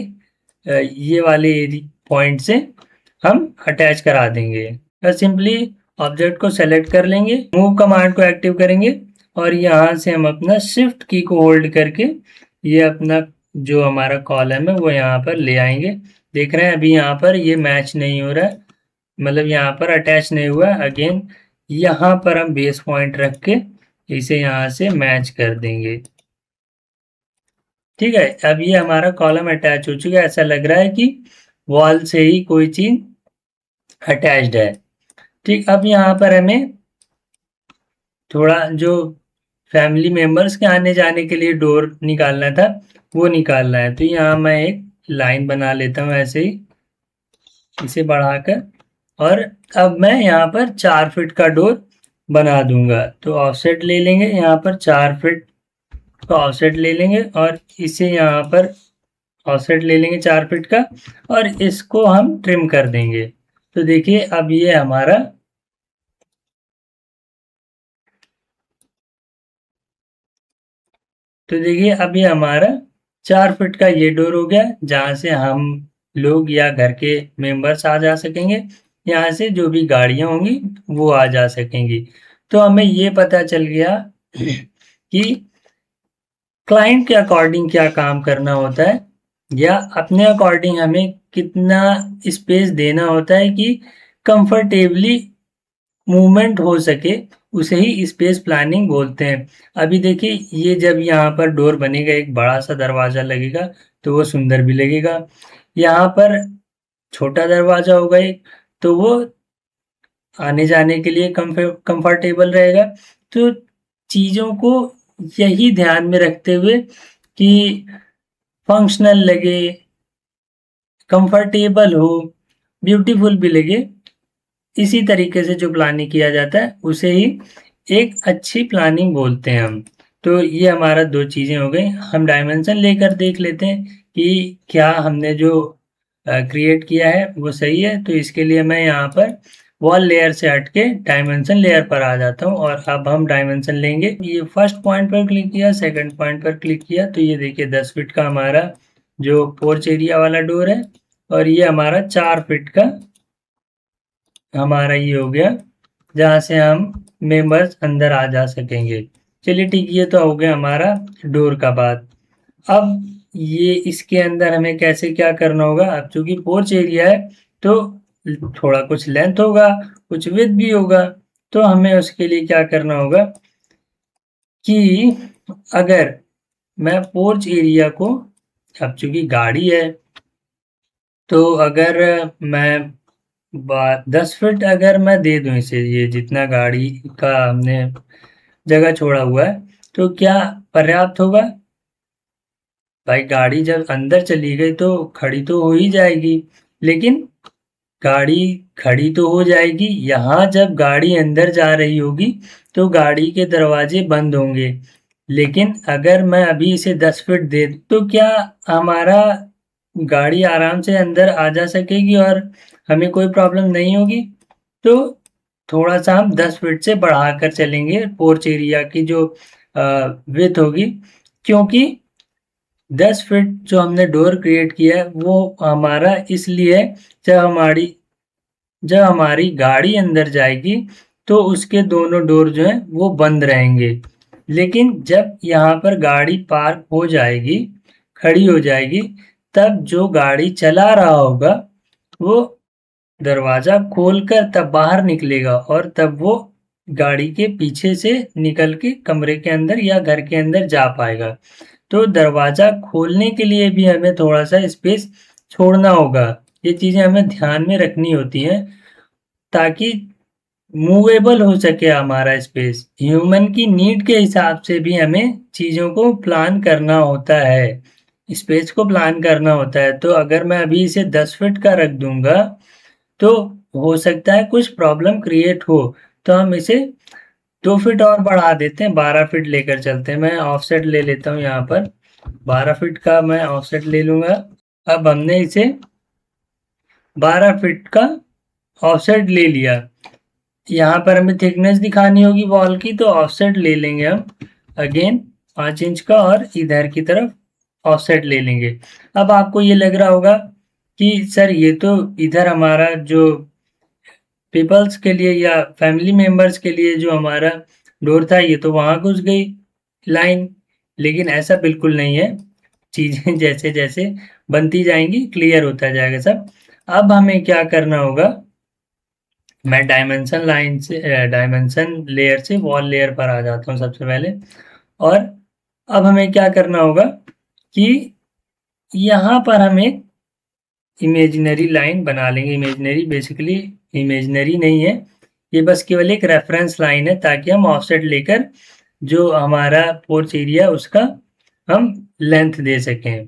ये वाले पॉइंट से हम अटैच करा देंगे। बस सिंपली ऑब्जेक्ट को सेलेक्ट कर लेंगे, मूव कमांड को एक्टिव करेंगे और यहाँ से हम अपना शिफ्ट की को होल्ड करके ये अपना जो हमारा कॉलम है वो यहाँ पर ले आएंगे। देख रहे हैं अभी यहाँ पर ये मैच नहीं हो रहा है, मतलब यहाँ पर अटैच नहीं हुआ। अगेन यहाँ पर हम बेस पॉइंट रख के इसे यहाँ से मैच कर देंगे। ठीक है, अब ये हमारा कॉलम अटैच हो चुका है, ऐसा लग रहा है कि वॉल से ही कोई चीज अटैच्ड है। ठीक, अब यहाँ पर हमें थोड़ा जो फैमिली मेंबर्स के आने जाने के लिए डोर निकालना था वो निकालना है। तो यहाँ मैं एक लाइन बना लेता हूँ ऐसे ही, इसे बढ़ाकर, और अब मैं यहाँ पर 4 फीट का डोर बना दूंगा। तो ऑफसेट ले लेंगे, यहाँ पर 4 फीट का ऑफसेट ले लेंगे और इसे यहाँ पर ऑफसेट ले लेंगे 4 फीट का और इसको हम ट्रिम कर देंगे। तो देखिए अब ये हमारा तो देखिए अब ये हमारा 4 फीट का ये डोर हो गया, जहाँ से हम लोग या घर के मेंबर्स आ जा सकेंगे, यहाँ से जो भी गाड़ियाँ होंगी वो आ जा सकेंगी। तो हमें ये पता चल गया कि क्लाइंट के अकॉर्डिंग क्या काम करना होता है या अपने अकॉर्डिंग हमें कितना स्पेस देना होता है कि कंफर्टेबली मूवमेंट हो सके, उसे ही स्पेस प्लानिंग बोलते हैं। अभी देखिए ये जब यहाँ पर डोर बनेगा, एक बड़ा सा दरवाजा लगेगा तो वो सुंदर भी लगेगा। यहाँ पर छोटा दरवाजा होगा एक, तो वो आने जाने के लिए कंफर्टेबल रहेगा। तो चीज़ों को यही ध्यान में रखते हुए कि फंक्शनल लगे, कंफर्टेबल हो, ब्यूटीफुल भी लगे, इसी तरीके से जो प्लानिंग किया जाता है उसे ही एक अच्छी प्लानिंग बोलते हैं हम। तो ये हमारा दो चीज़ें हो गई। हम डायमेंशन लेकर देख लेते हैं कि क्या हमने जो क्रिएट किया है वो सही है। तो इसके लिए मैं यहाँ पर वॉल लेयर से हट के डायमेंशन लेयर पर आ जाता हूँ और अब हम डायमेंशन लेंगे। ये फर्स्ट पॉइंट पर क्लिक किया, सेकंड पॉइंट पर क्लिक किया, तो ये देखिए 10 फीट का हमारा जो पोर्च एरिया वाला डोर है और ये हमारा 4 फीट का हमारा ये हो गया, जहाँ से हम मेंबर्स अंदर आ जा सकेंगे। चलिए ठीक, ये तो हो गया हमारा डोर का बात। अब ये इसके अंदर हमें कैसे क्या करना होगा। अब चूंकि पोर्च एरिया है तो थोड़ा कुछ लेंथ होगा, कुछ विड्थ भी होगा। तो हमें उसके लिए क्या करना होगा कि अगर मैं पोर्च एरिया को, अब चूंकि गाड़ी है तो अगर मैं 10 फीट अगर मैं दे दूं इसे, ये जितना गाड़ी का हमने जगह छोड़ा हुआ है, तो क्या पर्याप्त होगा? भाई गाड़ी जब अंदर चली गई तो खड़ी तो हो ही जाएगी, लेकिन गाड़ी खड़ी तो हो जाएगी, यहाँ जब गाड़ी अंदर जा रही होगी तो गाड़ी के दरवाजे बंद होंगे। लेकिन अगर मैं अभी इसे 10 फीट दे दूं, तो क्या हमारा गाड़ी आराम से अंदर आ जा सकेगी और हमें कोई प्रॉब्लम नहीं होगी? तो थोड़ा सा हम 10 फीट से बढ़ाकर चलेंगे पोर्च एरिया की जो विड्थ होगी, क्योंकि 10 फीट जो हमने डोर क्रिएट किया है वो हमारा इसलिए है, जब हमारी गाड़ी अंदर जाएगी तो उसके दोनों डोर जो है वो बंद रहेंगे। लेकिन जब यहाँ पर गाड़ी पार्क हो जाएगी, खड़ी हो जाएगी, तब जो गाड़ी चला रहा होगा वो दरवाजा खोलकर तब बाहर निकलेगा और तब वो गाड़ी के पीछे से निकल के कमरे के अंदर या घर के अंदर जा पाएगा। तो दरवाजा खोलने के लिए भी हमें थोड़ा सा स्पेस छोड़ना होगा। ये चीजें हमें ध्यान में रखनी होती हैं ताकि मूवेबल हो सके हमारा स्पेस। ह्यूमन की नीड के हिसाब से भी हमें चीजों को प्लान करना होता है, स्पेस को प्लान करना होता है। तो अगर मैं अभी इसे 10 फीट का रख दूंगा तो हो सकता है कुछ प्रॉब्लम क्रिएट हो, तो हम इसे 2 फीट और बढ़ा देते हैं, 12 फीट लेकर चलते हैं। मैं ऑफसेट ले लेता हूँ, यहाँ पर 12 फीट का मैं ऑफसेट ले लूंगा। अब हमने इसे 12 फीट का ऑफसेट ले लिया। यहाँ पर हमें थिकनेस दिखानी होगी वॉल की, तो ऑफसेट ले लेंगे हम अगेन 5 इंच का और इधर की तरफ ऑफसेट ले लेंगे। अब आपको ये लग रहा होगा कि सर ये तो इधर हमारा जो पीपल्स के लिए या फैमिली मेंबर्स के लिए जो हमारा डोर था ये तो वहाँ घुस गई लाइन, लेकिन ऐसा बिल्कुल नहीं है। चीज़ें जैसे जैसे बनती जाएंगी क्लियर होता जाएगा सब। अब हमें क्या करना होगा, मैं डायमेंशन लाइन से डायमेंशन लेयर से वॉल लेयर पर आ जाता हूँ सबसे पहले। और अब हमें क्या करना होगा कि यहाँ पर हम एक इमेजिनरी लाइन बना लेंगे। इमेजिनरी बेसिकली इमेजिनरी नहीं है, ये बस केवल एक रेफरेंस लाइन है ताकि हम ऑफसेट लेकर जो हमारा पोर्च एरिया उसका हम लेंथ दे सकें।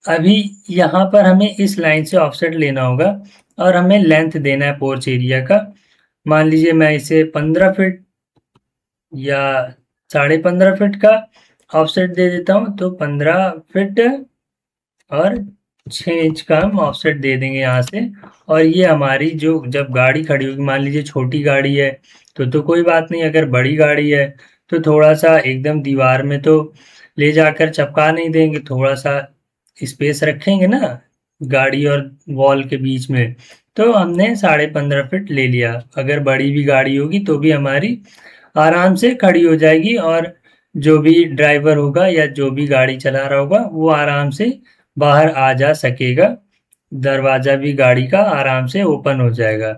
अभी यहाँ पर हमें इस लाइन से ऑफसेट लेना होगा और हमें लेंथ देना है पोर्च एरिया का। मान लीजिए मैं इसे 15 फीट या 15.5 फीट का ऑफसेट दे देता हूँ, तो 15 फीट और 6 इंच का हम ऑफसेट दे देंगे यहाँ से। और ये हमारी जो जब गाड़ी खड़ी होगी, मान लीजिए छोटी गाड़ी है तो कोई बात नहीं, अगर बड़ी गाड़ी है तो थोड़ा सा एकदम दीवार में तो ले जाकर चिपका नहीं देंगे, थोड़ा सा स्पेस रखेंगे ना गाड़ी और वॉल के बीच में। तो हमने 15.5 फीट ले लिया। अगर बड़ी भी गाड़ी होगी तो भी हमारी आराम से खड़ी हो जाएगी और जो भी ड्राइवर होगा या जो भी गाड़ी चला रहा होगा वो आराम से बाहर आ जा सकेगा। दरवाज़ा भी गाड़ी का आराम से ओपन हो जाएगा।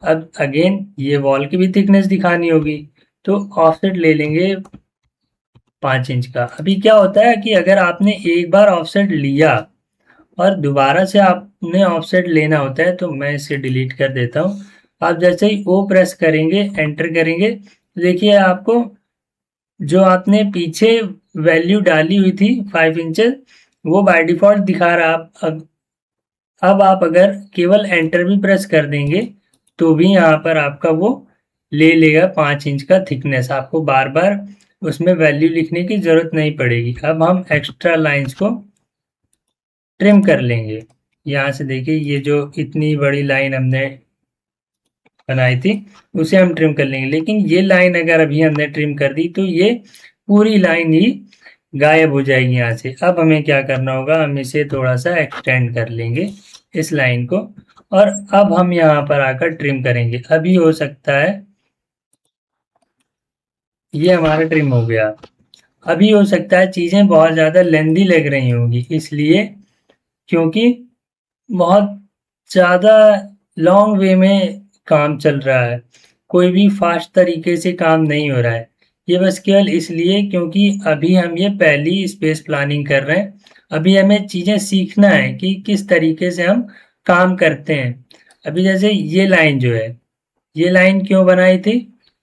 अब अगेन ये वॉल की भी थिकनेस दिखानी होगी, तो ऑफसेट ले लेंगे 5 इंच का। अभी क्या होता है कि अगर आपने एक बार ऑफसेट लिया और दोबारा से आपने ऑफसेट लेना होता है, तो मैं इसे डिलीट कर देता हूँ। आप जैसे ही ओ प्रेस करेंगे, एंटर करेंगे, देखिए आपको जो आपने पीछे वैल्यू डाली हुई थी 5 इंचेस वो बाय डिफॉल्ट दिखा रहा। अब आप अगर केवल एंटर भी प्रेस कर देंगे तो भी यहाँ पर आपका वो ले लेगा 5 इंच का थिकनेस। आपको बार बार उसमें वैल्यू लिखने की ज़रूरत नहीं पड़ेगी। अब हम एक्स्ट्रा लाइंस को ट्रिम कर लेंगे। यहाँ से देखिए ये जो इतनी बड़ी लाइन हमने बनाई थी उसे हम ट्रिम कर लेंगे, लेकिन ये लाइन अगर अभी हमने ट्रिम कर दी तो ये पूरी लाइन ही गायब हो जाएगी यहाँ से। अब हमें क्या करना होगा, हम इसे थोड़ा सा एक्सटेंड कर लेंगे इस लाइन को, और अब हम यहाँ पर आकर ट्रिम करेंगे। अभी हो सकता है ये हमारा ट्रिम हो गया। अभी हो सकता है चीज़ें बहुत ज़्यादा लेंदी लग रही होंगी, इसलिए क्योंकि बहुत ज़्यादा लॉन्ग वे में काम चल रहा है, कोई भी फास्ट तरीके से काम नहीं हो रहा है। ये बस केवल इसलिए क्योंकि अभी हम ये पहली स्पेस प्लानिंग कर रहे हैं। अभी हमें चीज़ें सीखना है कि किस तरीके से हम काम करते हैं। अभी जैसे ये लाइन जो है, ये लाइन क्यों बनाई थी,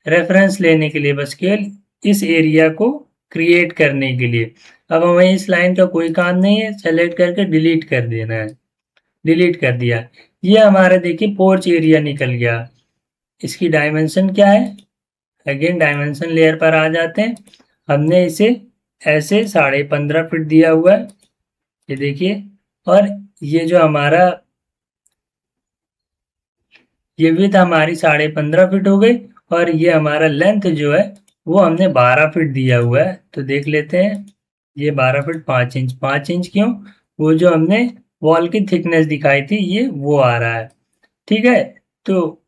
रेफरेंस लेने के लिए, बस केवल इस एरिया को क्रिएट करने के लिए। अब हमें इस लाइन का कोई काम नहीं है, सेलेक्ट करके डिलीट कर देना है। डिलीट कर दिया। ये हमारा देखिए पोर्च एरिया निकल गया। इसकी डायमेंशन क्या है, अगेन डायमेंशन लेयर पर आ जाते हैं। हमने इसे ऐसे 15.5 फीट दिया हुआ है, ये देखिए। और ये जो हमारा ये विड्थ हमारी 15.5 फीट हो गई, और ये हमारा लेंथ जो है वो हमने 12 फीट दिया हुआ है। तो देख लेते हैं, ये 12 फीट 5 इंच। 5 इंच क्यों, वो जो हमने वॉल की थिकनेस दिखाई थी ये वो आ रहा है। ठीक है, तो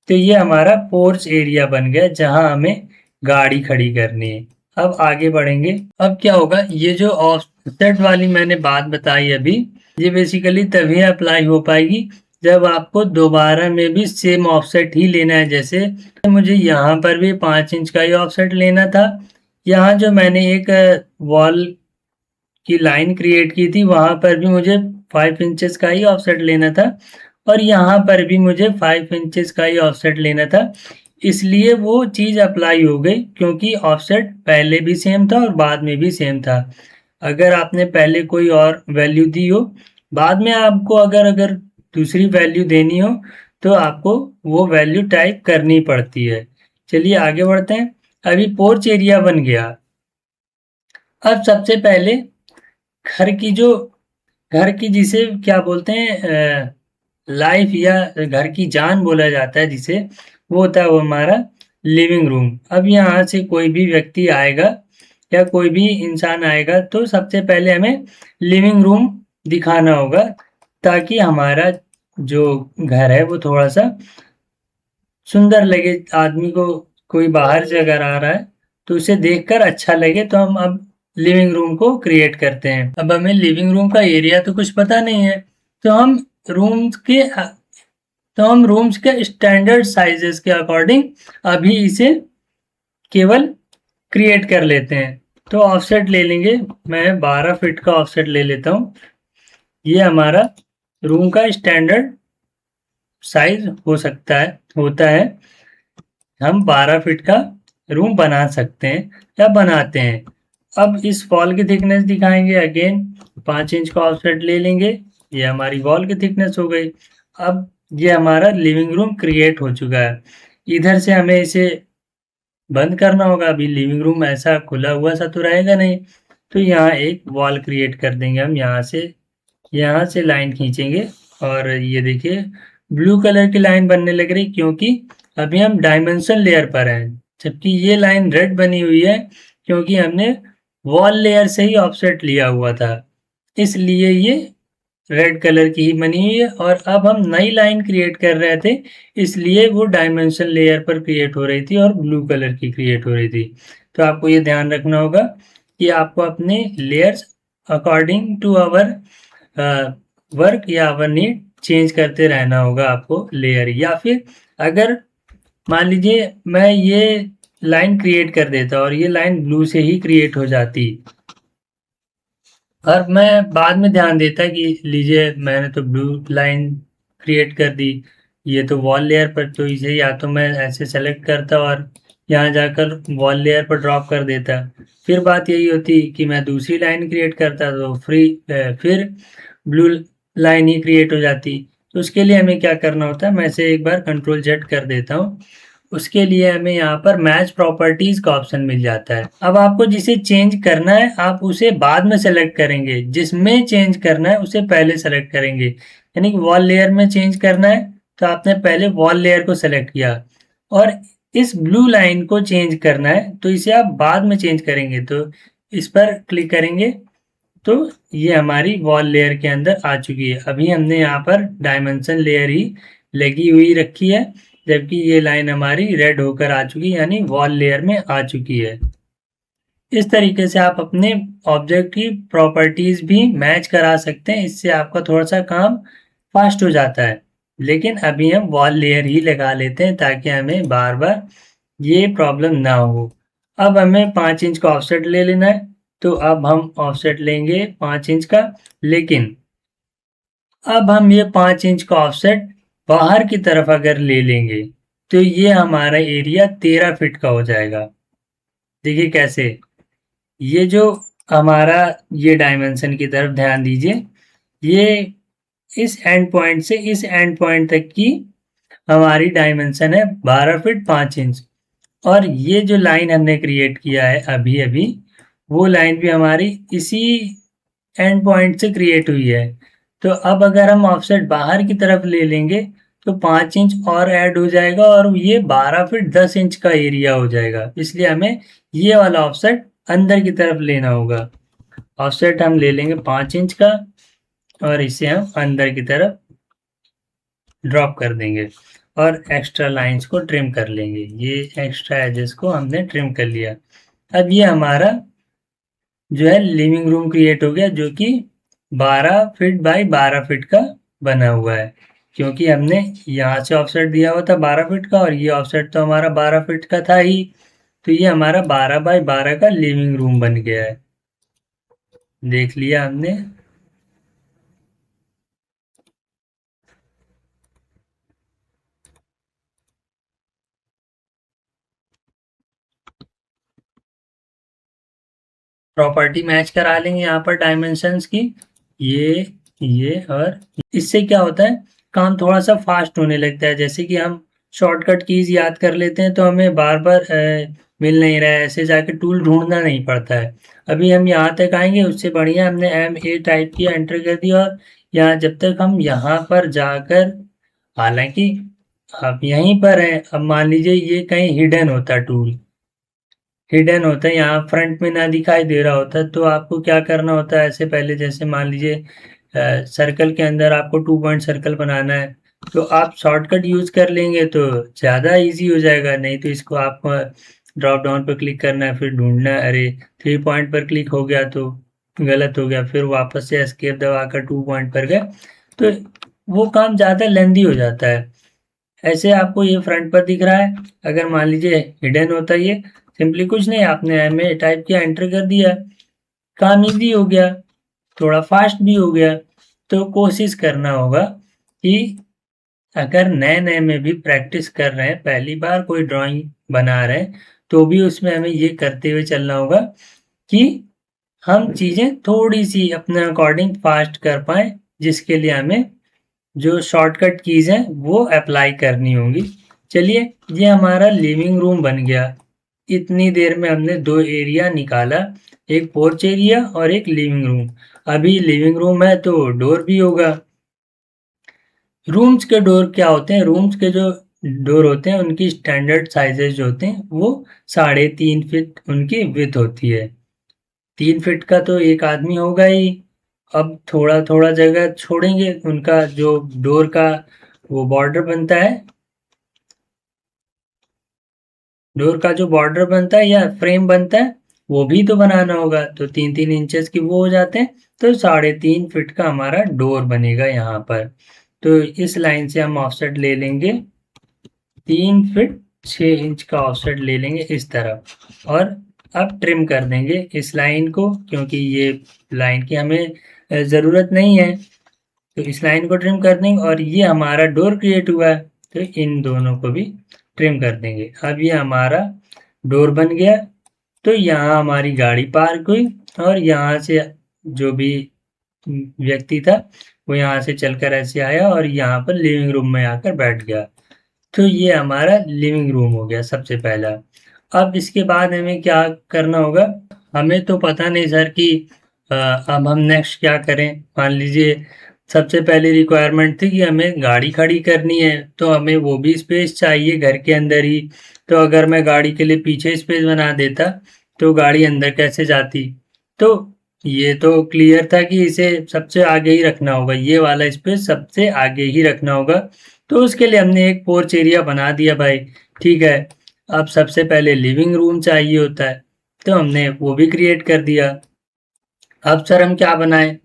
ये हमारा पोर्च एरिया बन गया जहां हमें गाड़ी खड़ी करनी है। अब आगे बढ़ेंगे। अब क्या होगा, ये जो ऑफसेट वाली मैंने बात बताई अभी, ये बेसिकली तभी अप्लाई हो पाएगी जब आपको दोबारा में भी सेम ऑफसेट ही लेना है। जैसे मुझे यहाँ पर भी 5 इंच का ही ऑफसेट लेना था। यहाँ जो मैंने एक वॉल की लाइन क्रिएट की थी वहां पर भी मुझे 5 इंचेस का ही ऑफसेट लेना था, और यहाँ पर भी मुझे 5 इंचेस का ही ऑफसेट लेना था। इसलिए वो चीज़ अप्लाई हो गई क्योंकि ऑफसेट पहले भी सेम था और बाद में भी सेम था। अगर आपने पहले कोई और वैल्यू दी हो, बाद में आपको अगर अगर दूसरी वैल्यू देनी हो तो आपको वो वैल्यू टाइप करनी पड़ती है। चलिए आगे बढ़ते हैं। अभी पोर्च एरिया बन गया। अब सबसे पहले घर की जो घर की जिसे क्या बोलते हैं लाइफ या घर की जान बोला जाता है जिसे, वो होता है वो हमारा लिविंग रूम। अब यहाँ से कोई भी व्यक्ति आएगा या कोई भी इंसान आएगा तो सबसे पहले हमें लिविंग रूम दिखाना होगा ताकि हमारा जो घर है वो थोड़ा सा सुंदर लगे आदमी को। कोई बाहर से अगर आ रहा है तो उसे देखकर अच्छा लगे, तो हम अब लिविंग रूम को क्रिएट करते हैं। अब हमें लिविंग रूम का एरिया तो कुछ पता नहीं है, तो हम रूम्स के तो हम रूम्स के स्टैंडर्ड साइजेस के अकॉर्डिंग अभी इसे केवल क्रिएट कर लेते हैं। तो ऑफसेट ले लेंगे, मैं 12 फीट का ऑफसेट ले लेता हूँ। ये हमारा रूम का स्टैंडर्ड साइज हो सकता है, होता है। हम 12 फीट का रूम बना सकते हैं या बनाते हैं। अब इस वॉल की थिकनेस दिखाएंगे, अगेन 5 इंच का ऑफसेट ले लेंगे। ये हमारी वॉल की थिकनेस हो गई। अब ये हमारा लिविंग रूम क्रिएट हो चुका है। इधर से हमें इसे बंद करना होगा। अभी लिविंग रूम ऐसा खुला हुआ सा तो रहेगा नहीं, तो यहाँ एक वॉल क्रिएट कर देंगे हम। यहाँ से लाइन खींचेंगे और ये देखिए ब्लू कलर की लाइन बनने लग रही, क्योंकि अभी हम डायमेंशन लेयर पर हैं। जबकि ये लाइन रेड बनी हुई है क्योंकि हमने वॉल लेयर से ही ऑफसेट लिया हुआ था, इसलिए ये रेड कलर की ही बनी हुई है। और अब हम नई लाइन क्रिएट कर रहे थे, इसलिए वो डायमेंशन लेयर पर क्रिएट हो रही थी और ब्लू कलर की क्रिएट हो रही थी। तो आपको ये ध्यान रखना होगा कि आपको अपने layers according to our work या आवर नीड चेंज करते रहना होगा आपको लेयर। या फिर अगर मान लीजिए मैं ये लाइन क्रिएट कर देता और ये लाइन ब्लू से ही क्रिएट हो जाती, और मैं बाद में ध्यान देता कि लीजिए मैंने तो ब्लू लाइन क्रिएट कर दी, ये तो वॉल लेयर पर, तो इसे या तो मैं ऐसे सेलेक्ट करता और यहाँ जाकर वॉल लेयर पर ड्रॉप कर देता। फिर बात यही होती कि मैं दूसरी लाइन क्रिएट करता तो फिर ब्लू लाइन ही क्रिएट हो जाती। तो उसके लिए हमें क्या करना होता है, मैं इसे एक बार कंट्रोल जेड कर देता हूँ। उसके लिए हमें यहाँ पर मैच प्रॉपर्टीज का ऑप्शन मिल जाता है। अब आपको जिसे चेंज करना है आप उसे बाद में सेलेक्ट करेंगे, जिसमें चेंज करना है उसे पहले सेलेक्ट करेंगे। यानी कि वॉल लेयर में चेंज करना है तो आपने पहले वॉल लेयर को सेलेक्ट किया, और इस ब्लू लाइन को चेंज करना है तो इसे आप बाद में चेंज करेंगे। तो इस पर क्लिक करेंगे तो ये हमारी वॉल लेयर के अंदर आ चुकी है। अभी हमने यहाँ पर डायमेंशन लेयर ही लगी हुई रखी है, जबकि ये लाइन हमारी रेड होकर आ चुकी है, यानी वॉल लेयर में आ चुकी है। इस तरीके से आप अपने ऑब्जेक्ट की प्रॉपर्टीज भी मैच करा सकते हैं। इससे आपका थोड़ा सा काम फास्ट हो जाता है। लेकिन अभी हम वॉल लेयर ही लगा लेते हैं ताकि हमें बार बार ये प्रॉब्लम ना हो। अब हमें 5 इंच का ऑफसेट ले लेना है, तो अब हम ऑफसेट लेंगे 5 इंच का। लेकिन अब हम ये 5 इंच का ऑफसेट बाहर की तरफ अगर ले लेंगे तो ये हमारा एरिया 13 फीट का हो जाएगा। देखिए कैसे, ये जो हमारा ये डायमेंशन की तरफ ध्यान दीजिए, ये इस एंड पॉइंट से इस एंड पॉइंट तक की हमारी डायमेंशन है 12 फीट 5 इंच। और ये जो लाइन हमने क्रिएट किया है अभी अभी, वो लाइन भी हमारी इसी एंड पॉइंट से क्रिएट हुई है। तो अब अगर हम ऑफसेट बाहर की तरफ ले लेंगे तो 5 इंच और ऐड हो जाएगा और ये 12 फीट 10 इंच का एरिया हो जाएगा। इसलिए हमें ये वाला ऑफसेट अंदर की तरफ लेना होगा। ऑफसेट हम ले लेंगे 5 इंच का और इसे हम अंदर की तरफ ड्रॉप कर देंगे और एक्स्ट्रा लाइंस को ट्रिम कर लेंगे। ये एक्स्ट्रा एजेस को हमने ट्रिम कर लिया। अब ये हमारा जो है लिविंग रूम क्रिएट हो गया, जो कि 12 फीट बाई 12 फीट का बना हुआ है, क्योंकि हमने यहाँ से ऑफसेट दिया हुआ था 12 फीट का और ये ऑफसेट तो हमारा 12 फीट का था ही। तो ये हमारा 12 बाई 12 का लिविंग रूम बन गया है। देख लिया हमने। प्रॉपर्टी मैच करा लेंगे यहाँ पर डायमेंशंस की, ये और इससे क्या होता है, काम थोड़ा सा फास्ट होने लगता है। जैसे कि हम शॉर्टकट कीज याद कर लेते हैं तो हमें बार बार मिल नहीं रहा है, ऐसे जाके टूल ढूंढना नहीं पड़ता है। अभी हम यहाँ तक आएंगे, उससे बढ़िया हमने MA टाइप किया, एंटर कर दिया, और यहाँ जब तक हम यहाँ पर जाकर, हालांकि आप यहीं पर हैं, अब मान लीजिए ये कहीं हिडन होता टूल, हिडन होता है यहाँ फ्रंट में ना दिखाई दे रहा होता, तो आपको क्या करना होता है, ऐसे पहले जैसे मान लीजिए सर्कल के अंदर आपको 2 पॉइंट सर्कल बनाना है, तो आप शॉर्टकट यूज़ कर लेंगे तो ज़्यादा ईज़ी हो जाएगा। नहीं तो इसको आपको ड्रॉप डाउन पर क्लिक करना है, फिर ढूँढना है, अरे 3 पॉइंट पर क्लिक हो गया तो गलत हो गया, फिर वापस से एस्केप दबाकर 2 पॉइंट पर गए, तो वो काम ज़्यादा लेंदी हो जाता है। ऐसे आपको ये फ्रंट पर दिख रहा है। अगर मान लीजिए हिडन होता ये, सिंपली कुछ नहीं, आपने एमए टाइप किया, एंटर कर दिया, काम ईजी हो गया, थोड़ा फास्ट भी हो गया। तो कोशिश करना होगा कि अगर नए नए में भी प्रैक्टिस कर रहे हैं, पहली बार कोई ड्राइंग बना रहे हैं, तो भी उसमें हमें ये करते हुए चलना होगा कि हम चीज़ें थोड़ी सी अपने अकॉर्डिंग फास्ट कर पाए, जिसके लिए हमें जो शॉर्टकट कीज़ हैं वो अप्लाई करनी होंगी। चलिए, ये हमारा लिविंग रूम बन गया। इतनी देर में हमने 2 एरिया निकाला, एक पोर्च एरिया और एक लिविंग रूम। अभी लिविंग रूम है तो डोर भी होगा। रूम्स के डोर क्या होते हैं? रूम्स के जो डोर होते हैं उनकी स्टैंडर्ड साइजेज जो होते हैं वो 3.5 फीट उनकी विड्थ होती है। 3 फीट का तो एक आदमी होगा ही। अब थोड़ा थोड़ा जगह छोड़ेंगे, उनका जो डोर का वो बॉर्डर बनता है, डोर का जो बॉर्डर बनता है या फ्रेम बनता है, वो भी तो बनाना होगा। तो 3-3 इंचेस की वो हो जाते हैं, तो 3.5 फीट का हमारा डोर बनेगा यहाँ पर। तो इस लाइन से हम ऑफसेट ले लेंगे 3 फीट 6 इंच का ऑफसेट ले लेंगे इस तरफ, और अब ट्रिम कर देंगे इस लाइन को, क्योंकि ये लाइन की हमें ज़रूरत नहीं है। तो इस लाइन को ट्रिम कर देंगे और ये हमारा डोर क्रिएट हुआ है, तो इन दोनों को भी ट्रिम कर देंगे। अब ये हमारा डोर बन गया। तो यहाँ हमारी गाड़ी पार्क हुई और यहाँ से जो भी व्यक्ति था वो यहाँ से चलकर ऐसे आया और यहाँ पर लिविंग रूम में आकर बैठ गया। तो ये हमारा लिविंग रूम हो गया सबसे पहला। अब इसके बाद हमें क्या करना होगा? हमें तो पता नहीं सर कि अब हम नेक्स्ट क्या करें। मान लीजिए सबसे पहले रिक्वायरमेंट थी कि हमें गाड़ी खड़ी करनी है, तो हमें वो भी स्पेस चाहिए घर के अंदर ही। तो अगर मैं गाड़ी के लिए पीछे स्पेस बना देता तो गाड़ी अंदर कैसे जाती? तो ये तो क्लियर था कि इसे सबसे आगे ही रखना होगा, ये वाला स्पेस सबसे आगे ही रखना होगा। तो उसके लिए हमने एक पोर्च एरिया बना दिया भाई। ठीक है, अब सबसे पहले लिविंग रूम चाहिए होता है, तो हमने वो भी क्रिएट कर दिया। अब सर हम क्या बनाएं?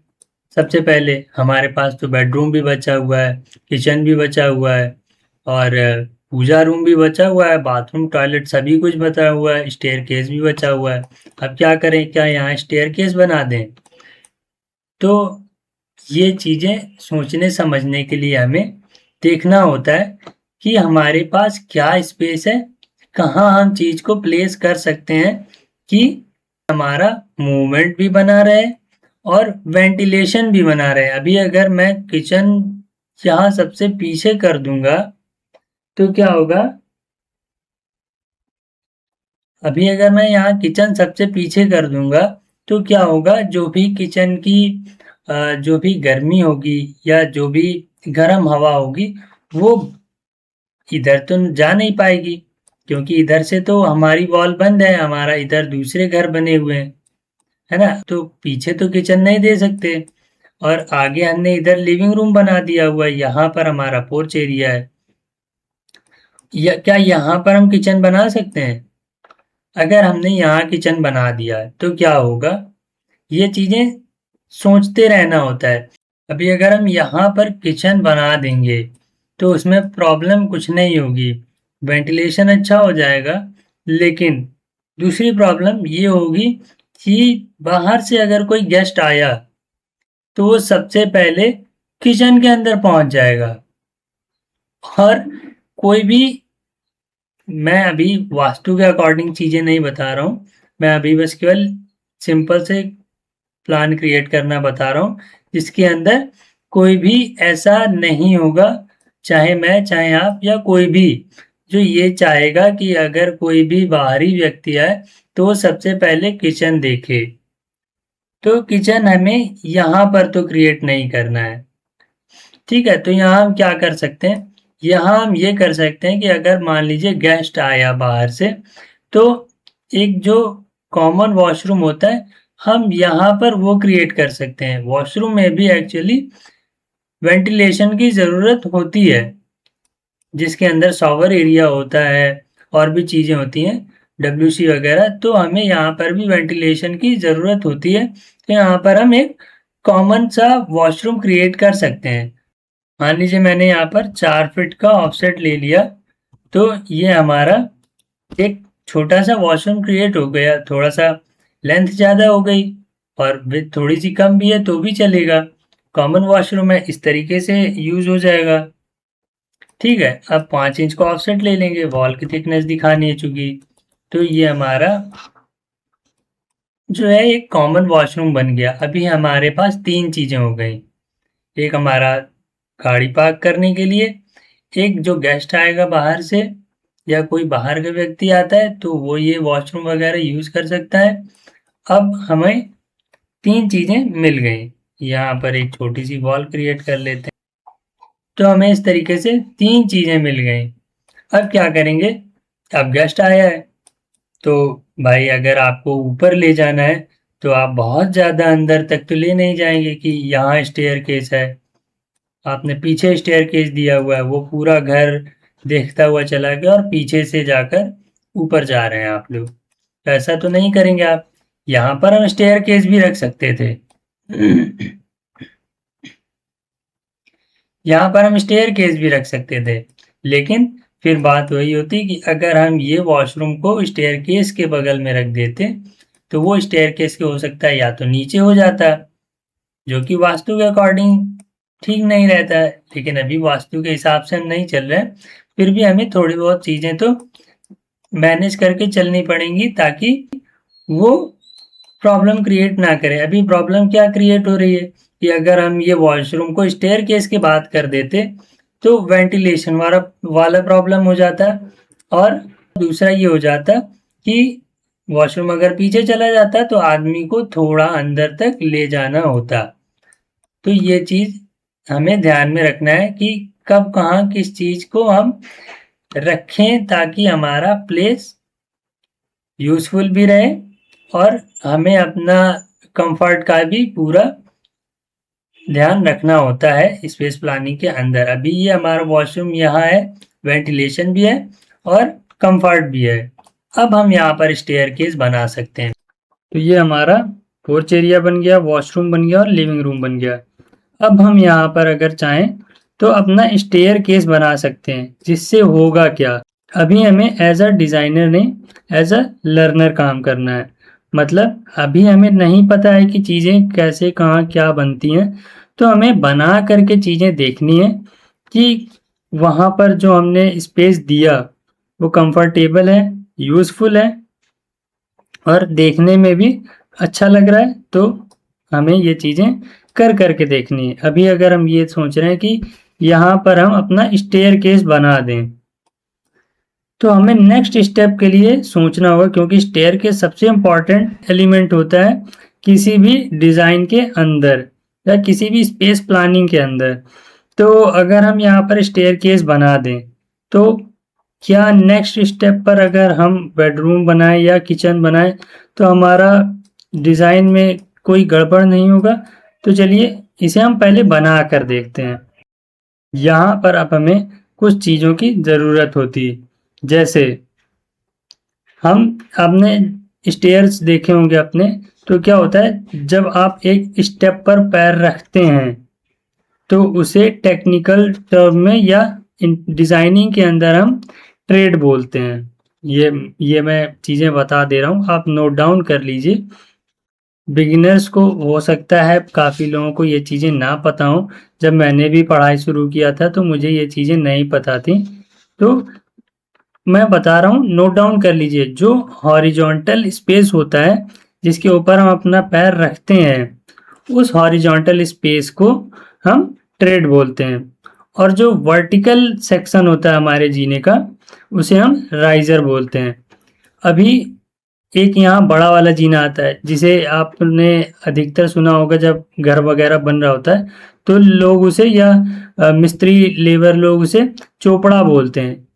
सबसे पहले हमारे पास तो बेडरूम भी बचा हुआ है, किचन भी बचा हुआ है, और पूजा रूम भी बचा हुआ है, बाथरूम टॉयलेट सभी कुछ बचा हुआ है, स्टेयरकेस भी बचा हुआ है। अब क्या करें? क्या यहाँ स्टेयरकेस बना दें? तो ये चीज़ें सोचने समझने के लिए हमें देखना होता है कि हमारे पास क्या स्पेस है, कहाँ हम चीज़ को प्लेस कर सकते हैं कि हमारा मूवमेंट भी बना रहे और वेंटिलेशन भी बना रहे। अभी अगर मैं किचन यहाँ सबसे पीछे कर दूंगा तो क्या होगा? अभी अगर मैं यहाँ किचन सबसे पीछे कर दूंगा तो क्या होगा? जो भी किचन की जो भी गर्मी होगी या जो भी गर्म हवा होगी वो इधर तो जा नहीं पाएगी, क्योंकि इधर से तो हमारी वॉल बंद है, हमारा इधर दूसरे घर बने हुए हैं, है ना? तो पीछे तो किचन नहीं दे सकते। और आगे हमने इधर लिविंग रूम बना दिया हुआ है, यहाँ पर हमारा पोर्च एरिया है। या क्या यहाँ पर हम किचन बना सकते हैं? अगर हमने यहाँ किचन बना दिया है तो क्या होगा? ये चीज़ें सोचते रहना होता है। अभी अगर हम यहाँ पर किचन बना देंगे तो उसमें प्रॉब्लम कुछ नहीं होगी, वेंटिलेशन अच्छा हो जाएगा। लेकिन दूसरी प्रॉब्लम ये होगी कि बाहर से अगर कोई गेस्ट आया तो वो सबसे पहले किचन के अंदर पहुंच जाएगा। और कोई भी, मैं अभी वास्तु के अकॉर्डिंग चीज़ें नहीं बता रहा हूँ, मैं अभी बस केवल सिंपल से प्लान क्रिएट करना बता रहा हूँ, जिसके अंदर कोई भी ऐसा नहीं होगा, चाहे मैं चाहे आप या कोई भी, जो ये चाहेगा कि अगर कोई भी बाहरी व्यक्ति आए तो वो सबसे पहले किचन देखे। तो किचन हमें यहाँ पर तो क्रिएट नहीं करना है। ठीक है, तो यहाँ हम क्या कर सकते हैं? यहाँ हम ये कर सकते हैं कि अगर मान लीजिए गेस्ट आया बाहर से, तो एक जो कॉमन वॉशरूम होता है हम यहाँ पर वो क्रिएट कर सकते हैं। वॉशरूम में भी एक्चुअली वेंटिलेशन की ज़रूरत होती है, जिसके अंदर शॉवर एरिया होता है और भी चीज़ें होती हैं, डब्ल्यूसी वगैरह। तो हमें यहाँ पर भी वेंटिलेशन की ज़रूरत होती है, तो यहाँ पर हम एक कॉमन सा वॉशरूम क्रिएट कर सकते हैं। मान लीजिए मैंने यहाँ पर 4 फीट का ऑफसेट ले लिया, तो ये हमारा एक छोटा सा वॉशरूम क्रिएट हो गया। थोड़ा सा लेंथ ज़्यादा हो गई और विड्थ थोड़ी सी कम भी है तो भी चलेगा, कॉमन वॉशरूम है, इस तरीके से यूज़ हो जाएगा। ठीक है, अब 5 इंच का ऑफसेट ले लेंगे, वॉल की थिकनेस दिखानी है चूंकि। तो ये हमारा जो है एक कॉमन वॉशरूम बन गया। अभी हमारे पास 3 चीज़ें हो गई। एक हमारा गाड़ी पार्क करने के लिए, एक जो गेस्ट आएगा बाहर से या कोई बाहर का व्यक्ति आता है तो वो ये वॉशरूम वगैरह यूज़ कर सकता है। अब हमें 3 चीज़ें मिल गई। यहाँ पर एक छोटी सी वॉल क्रिएट कर लेते हैं। तो हमें इस तरीके से 3 चीज़ें मिल गई। अब क्या करेंगे, अब गेस्ट आया है तो भाई अगर आपको ऊपर ले जाना है तो आप बहुत ज़्यादा अंदर तक तो ले नहीं जाएंगे कि यहाँ स्टेयरकेस है, आपने पीछे स्टेयरकेस दिया हुआ है, वो पूरा घर देखता हुआ चला गया और पीछे से जाकर ऊपर जा रहे हैं आप लोग, तो ऐसा तो नहीं करेंगे आप। यहाँ पर हम स्टेयरकेस भी रख सकते थे। यहाँ पर हम स्टेयरकेस भी रख सकते थे, लेकिन फिर बात वही होती कि अगर हम ये वॉशरूम को स्टेयरकेस के बगल में रख देते तो वो स्टेयरकेस के हो सकता है या तो नीचे हो जाता, जो कि वास्तु के अकॉर्डिंग ठीक नहीं रहता है। लेकिन अभी वास्तु के हिसाब से हम नहीं चल रहे हैं, फिर भी हमें थोड़ी बहुत चीज़ें तो मैनेज करके चलनी पड़ेंगी ताकि वो प्रॉब्लम क्रिएट ना करे। अभी प्रॉब्लम क्या क्रिएट हो रही है कि अगर हम ये वॉशरूम को स्टेयरकेस की बात कर देते तो वेंटिलेशन वाला प्रॉब्लम हो जाता, और दूसरा ये हो जाता कि वॉशरूम अगर पीछे चला जाता तो आदमी को थोड़ा अंदर तक ले जाना होता। तो ये चीज़ हमें ध्यान में रखना है कि कब कहाँ किस चीज़ को हम रखें ताकि हमारा प्लेस यूज़फुल भी रहे और हमें अपना कंफर्ट का भी पूरा ध्यान रखना होता है स्पेस प्लानिंग के अंदर। अभी ये हमारा वॉशरूम यहाँ है, वेंटिलेशन भी है और कंफर्ट भी है। अब हम यहाँ पर स्टेयरकेस बना सकते हैं। तो ये हमारा पोर्च एरिया बन गया, वॉशरूम बन गया और लिविंग रूम बन गया। अब हम यहाँ पर अगर चाहें तो अपना स्टेयरकेस बना सकते हैं, जिससे होगा क्या, अभी हमें एज अ डिज़ाइनर ने एज अ लर्नर काम करना है। मतलब अभी हमें नहीं पता है कि चीज़ें कैसे कहाँ क्या बनती हैं, तो हमें बना करके चीज़ें देखनी है कि वहाँ पर जो हमने स्पेस दिया वो कंफर्टेबल है, यूज़फुल है और देखने में भी अच्छा लग रहा है। तो हमें ये चीज़ें कर करके देखनी है। अभी अगर हम ये सोच रहे हैं कि यहाँ पर हम अपना स्टेयरकेस बना दें, तो हमें नेक्स्ट स्टेप के लिए सोचना होगा, क्योंकि स्टेयरकेस सबसे इम्पॉर्टेंट एलिमेंट होता है किसी भी डिज़ाइन के अंदर या किसी भी स्पेस प्लानिंग के अंदर। तो अगर हम यहाँ पर स्टेयरकेस बना दें तो क्या नेक्स्ट स्टेप पर अगर हम बेडरूम बनाएं या किचन बनाएं तो हमारा डिज़ाइन में कोई गड़बड़ नहीं होगा। तो चलिए इसे हम पहले बना कर देखते हैं। यहाँ पर अब हमें कुछ चीज़ों की ज़रूरत होती है, जैसे हम अपने स्टेयर्स देखे होंगे अपने, तो क्या होता है जब आप एक स्टेप पर पैर रखते हैं तो उसे टेक्निकल टर्म में या डिज़ाइनिंग के अंदर हम ट्रेड बोलते हैं। ये मैं चीज़ें बता दे रहा हूँ, आप नोट डाउन कर लीजिए। बिगिनर्स को हो सकता है काफ़ी लोगों को ये चीज़ें ना पता हो। जब मैंने भी पढ़ाई शुरू किया था तो मुझे ये चीज़ें नहीं पता थी, तो मैं बता रहा हूँ, नोट डाउन कर लीजिए। जो हॉरिजॉन्टल स्पेस होता है जिसके ऊपर हम अपना पैर रखते हैं, उस हॉरिजॉन्टल स्पेस को हम ट्रेड बोलते हैं। और जो वर्टिकल सेक्शन होता है हमारे जीने का, उसे हम राइजर बोलते हैं। अभी एक यहाँ बड़ा वाला जीना आता है जिसे आपने अधिकतर सुना होगा, जब घर वगैरह बन रहा होता है तो लोग उसे या मिस्त्री लेबर लोग उसे चोपड़ा बोलते हैं।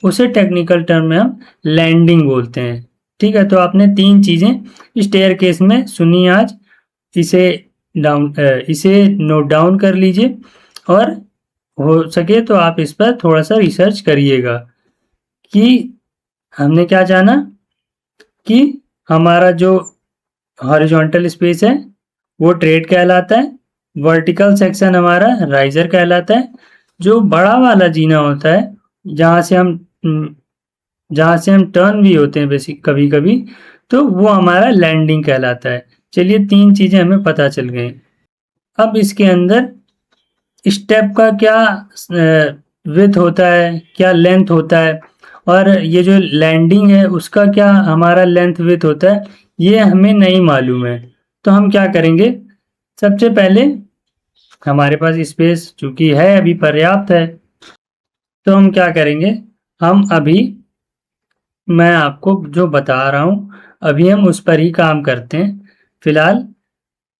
उसे टेक्निकल टर्म में हम लैंडिंग बोलते हैं। ठीक है, तो आपने 3 चीज़ें स्टेयरकेस में सुनी आज। इसे नोट डाउन कर लीजिए और हो सके तो आप इस पर थोड़ा-सा रिसर्च करिएगा कि हमने क्या जाना कि हमारा जो हॉरिजॉन्टल स्पेस है वो ट्रेड कहलाता है, वर्टिकल सेक्शन हमारा राइजर कहलाता है, जो बड़ा वाला जीना होता है जहाँ से हम जहाँ से हम टर्न भी होते हैं बेसिक कभी-कभी, तो वो हमारा लैंडिंग कहलाता है। चलिए 3 चीज़ें हमें पता चल गई। अब इसके अंदर स्टेप का क्या विड्थ होता है, क्या लेंथ होता है और ये जो लैंडिंग है उसका क्या हमारा लेंथ विड्थ होता है, ये हमें नहीं मालूम है। तो हम क्या करेंगे, सबसे पहले हमारे पास स्पेस चूँकि है अभी पर्याप्त है, तो हम क्या करेंगे, हम अभी मैं आपको जो बता रहा हूँ, अभी हम उस पर ही काम करते हैं। फिलहाल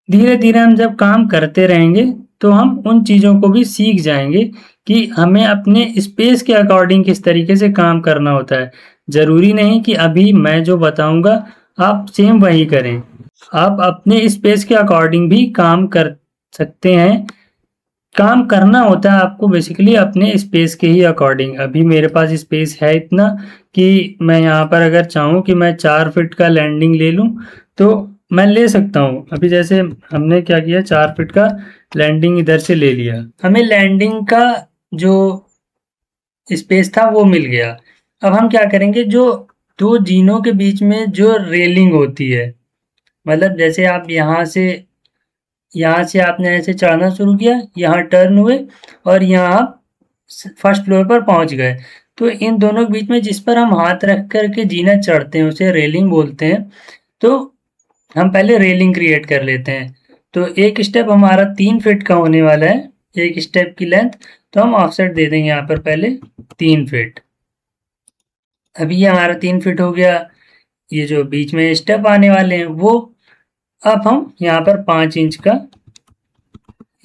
धीरे-धीरे हम जब काम करते रहेंगे, तो हम उन चीज़ों को भी सीख जाएँगे कि हमें अपने स्पेस के अकॉर्डिंग किस तरीके से काम करना होता है। ज़रूरी नहीं कि अभी मैं जो बताऊँगा, आप सेम वही करें। आप अपने स्पेस के अकॉर्डिंग भी काम कर सकते हैं। काम करना होता है आपको बेसिकली अपने स्पेस के ही अकॉर्डिंग। अभी मेरे पास स्पेस है इतना कि मैं यहाँ पर अगर चाहूँ कि मैं 4 फीट का लैंडिंग ले लूँ, तो मैं ले सकता हूँ। अभी जैसे हमने क्या किया, 4 फीट का लैंडिंग इधर से ले लिया। हमें लैंडिंग का जो स्पेस था वो मिल गया। अब हम क्या करेंगे, जो 2 जीनों के बीच में जो रेलिंग होती है, मतलब जैसे आप यहाँ से आपने ऐसे चढ़ना शुरू किया, यहाँ टर्न हुए और यहाँ आप फर्स्ट फ्लोर पर पहुँच गए। तो इन दोनों के बीच में जिस पर हम हाथ रख कर के जीना चढ़ते हैं उसे रेलिंग बोलते हैं। तो हम पहले रेलिंग क्रिएट कर लेते हैं। तो एक स्टेप हमारा 3 फीट का होने वाला है, एक स्टेप की लेंथ। तो हम ऑफसेट दे देंगे यहाँ पर पहले 3 फीट। अभी ये हमारा 3 फीट हो गया। ये जो बीच में स्टेप आने वाले हैं वो अब हम यहाँ पर 5 इंच का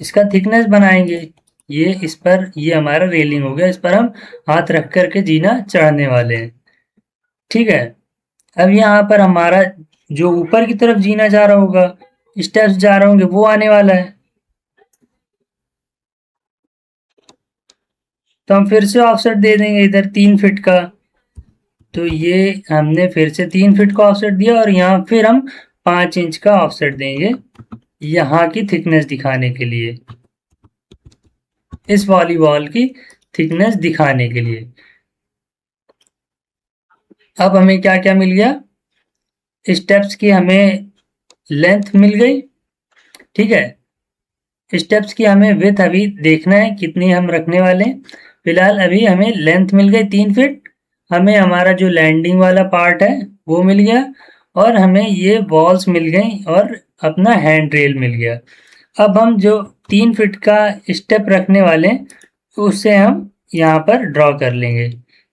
इसका थिकनेस बनाएंगे। ये इस पर ये हमारा रेलिंग हो गया, इस पर हम हाथ रख कर के जीना चढ़ने वाले हैं। ठीक है, अब यहाँ पर हमारा जो ऊपर की तरफ जीना जा रहा होगा, स्टेप्स जा रहे होंगे, वो आने वाला है। तो हम फिर से ऑफसेट दे देंगे इधर 3 फीट का। तो ये हमने फिर से 3 फीट का ऑफसेट दिया और यहाँ फिर हम 5 इंच का ऑफसेट देंगे यहाँ की थिकनेस दिखाने के लिए, इस वॉलीबॉल की थिकनेस दिखाने के लिए। अब हमें क्या क्या मिल गया, स्टेप्स की हमें लेंथ मिल गई। ठीक है, स्टेप्स की हमें विड्थ अभी देखना है कितनी हम रखने वाले हैं। फिलहाल अभी हमें लेंथ मिल गई 3 फीट, हमें हमारा जो लैंडिंग वाला पार्ट है वो मिल गया और हमें ये वॉल्स मिल गई और अपना हैंड रेल मिल गया। अब हम जो 3 फीट का स्टेप रखने वाले हैं उससे हम यहाँ पर ड्रॉ कर लेंगे।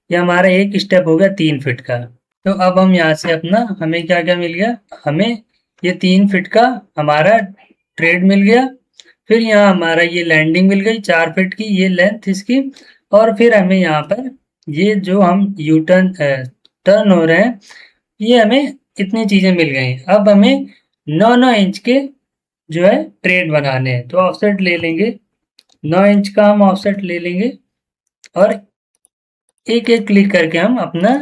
ये हमारा एक स्टेप हो गया 3 फीट का। तो अब हम यहाँ से अपना हमें क्या क्या मिल गया, हमें ये 3 फीट का हमारा ट्रेड मिल गया। फिर यहाँ हमारा ये लैंडिंग मिल गई 4 फीट की, ये लेंथ इसकी। और फिर हमें यहाँ पर ये जो हम यू टर्न टर्न हो रहे हैं, ये हमें इतनी चीज़ें मिल गई। अब हमें 9-9 इंच के जो है ट्रेड बनाने हैं, तो ऑफसेट ले लेंगे 9 इंच का, हम ऑफसेट ले लेंगे और एक एक क्लिक करके हम अपना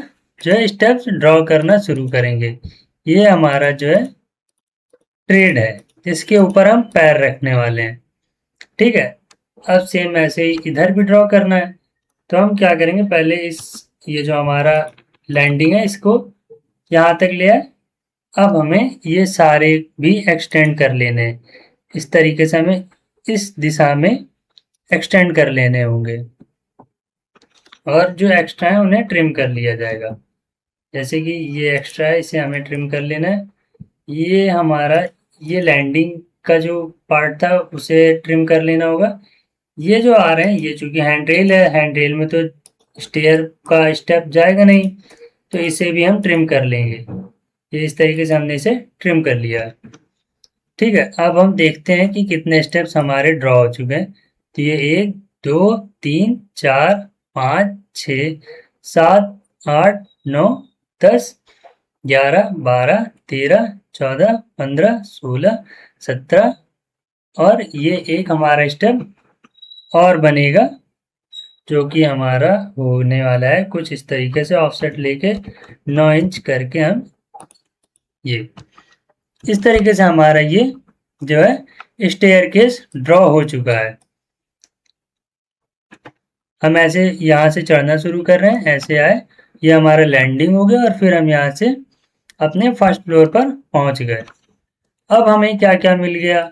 जो है स्टेप्स ड्रॉ करना शुरू करेंगे। ये हमारा जो है ट्रेड है जिसके ऊपर हम पैर रखने वाले हैं। ठीक है, अब सेम ऐसे ही इधर भी ड्रॉ करना है। तो हम क्या करेंगे, पहले ये जो हमारा लैंडिंग है इसको यहाँ तक ले आए। अब हमें ये सारे भी एक्सटेंड कर लेने हैं, इस तरीके से हमें इस दिशा में एक्सटेंड कर लेने होंगे और जो एक्स्ट्रा है उन्हें ट्रिम कर लिया जाएगा। जैसे कि ये एक्स्ट्रा है इसे हमें ट्रिम कर लेना है। ये हमारा ये लैंडिंग का जो पार्ट था उसे ट्रिम कर लेना होगा। ये जो आ रहे हैं ये चूंकि हैंड रेल है, हैंड रेल में तो स्टेयर का स्टेप जाएगा नहीं, तो इसे भी हम ट्रिम कर लेंगे। ये इस तरीके से हमने इसे ट्रिम कर लिया। ठीक है, अब हम देखते हैं कि कितने स्टेप्स हमारे ड्रॉ हो चुके हैं। तो ये 1 2 3 4 5 6 7 8 9 10 11, 12, 13, 14, 15, 16, 17 और ये एक हमारा स्टेप और बनेगा जो कि हमारा होने वाला है कुछ इस तरीके से ऑफसेट लेके 9 इंच करके हम ये इस तरीके से हमारा ये जो है स्टेयरकेस ड्रॉ हो चुका है। हम ऐसे यहाँ से चढ़ना शुरू कर रहे हैं, ऐसे आए, ये हमारा लैंडिंग हो गया और फिर हम यहाँ से अपने फर्स्ट फ्लोर पर पहुँच गए। अब हमें क्या क्या मिल गया,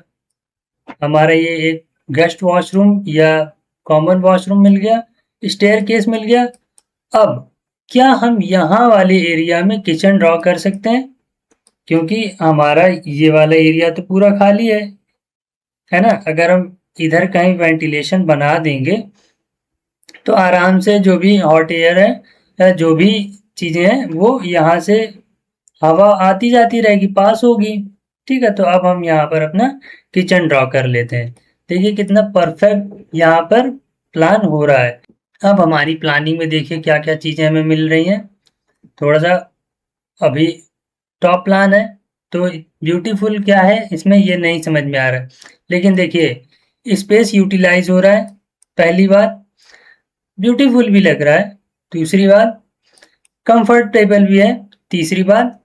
हमारा ये एक गेस्ट वॉशरूम या कॉमन वॉशरूम मिल गया, स्टेयरकेस मिल गया। अब क्या हम यहाँ वाले एरिया में किचन ड्रॉ कर सकते हैं, क्योंकि हमारा ये वाला एरिया तो पूरा खाली है ना। अगर हम इधर कहीं वेंटिलेशन बना देंगे तो आराम से जो भी हॉट एयर है या जो भी चीज़ें हैं वो यहाँ से हवा आती जाती रहेगी, पास होगी। ठीक है, तो अब हम यहाँ पर अपना किचन ड्रॉ कर लेते हैं। देखिए कितना परफेक्ट यहाँ पर प्लान हो रहा है। अब हमारी प्लानिंग में देखिए क्या क्या चीज़ें हमें मिल रही हैं। थोड़ा सा अभी टॉप प्लान है तो ब्यूटीफुल क्या है इसमें ये नहीं समझ में आ रहा है, लेकिन देखिए स्पेस यूटिलाइज हो रहा है, पहली बात। ब्यूटीफुल भी लग रहा है, दूसरी बात। कंफर्टेबल भी है, तीसरी बात।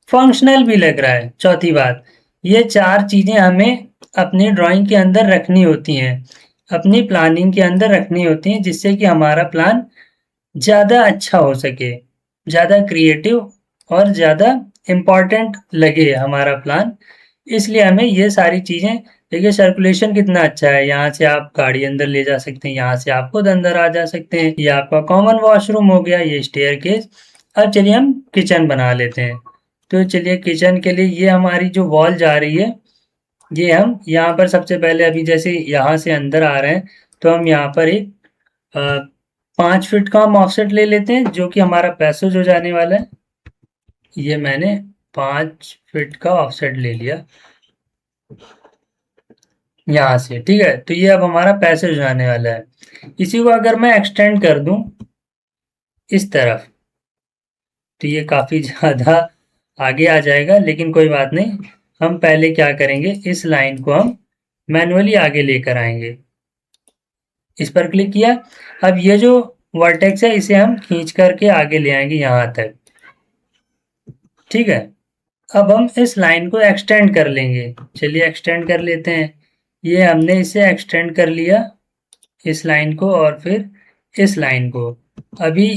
फंक्शनल भी लग रहा है, चौथी बात। ये चार चीज़ें हमें अपनी ड्राइंग के अंदर रखनी होती हैं, अपनी प्लानिंग के अंदर रखनी होती हैं, जिससे कि हमारा प्लान ज़्यादा अच्छा हो सके, ज़्यादा क्रिएटिव और ज़्यादा इम्पॉर्टेंट लगे हमारा प्लान। इसलिए हमें ये सारी चीज़ें, देखिए सर्कुलेशन कितना अच्छा है, यहाँ से आप गाड़ी अंदर ले जा सकते हैं, यहाँ से आप खुद अंदर आ जा सकते हैं। ये आपका कॉमन वॉशरूम हो गया, ये स्टेयरकेस। अब चलिए हम किचन बना लेते हैं। तो चलिए किचन के लिए ये हमारी जो वॉल जा रही है, ये हम यहाँ पर सबसे पहले अभी जैसे यहाँ से अंदर आ रहे हैं तो हम यहाँ पर एक 5 फीट का हम ऑफसेट ले लेते हैं जो कि हमारा पैसेज हो जाने वाला है। ये मैंने 5 फीट का ऑफसेट ले लिया यहाँ से, ठीक है। तो ये अब हमारा पैसेज आने वाला है। इसी को अगर मैं एक्सटेंड कर दूं इस तरफ तो ये काफ़ी ज़्यादा आगे आ जाएगा, लेकिन कोई बात नहीं। हम पहले क्या करेंगे, इस लाइन को हम मैनुअली आगे लेकर आएंगे। इस पर क्लिक किया। अब ये जो वर्टेक्स है इसे हम खींच करके आगे ले आएंगे यहाँ तक, ठीक है। अब हम इस लाइन को एक्सटेंड कर लेंगे। चलिए एक्सटेंड कर लेते हैं। ये हमने इसे एक्सटेंड कर लिया, इस लाइन को और फिर इस लाइन को। अभी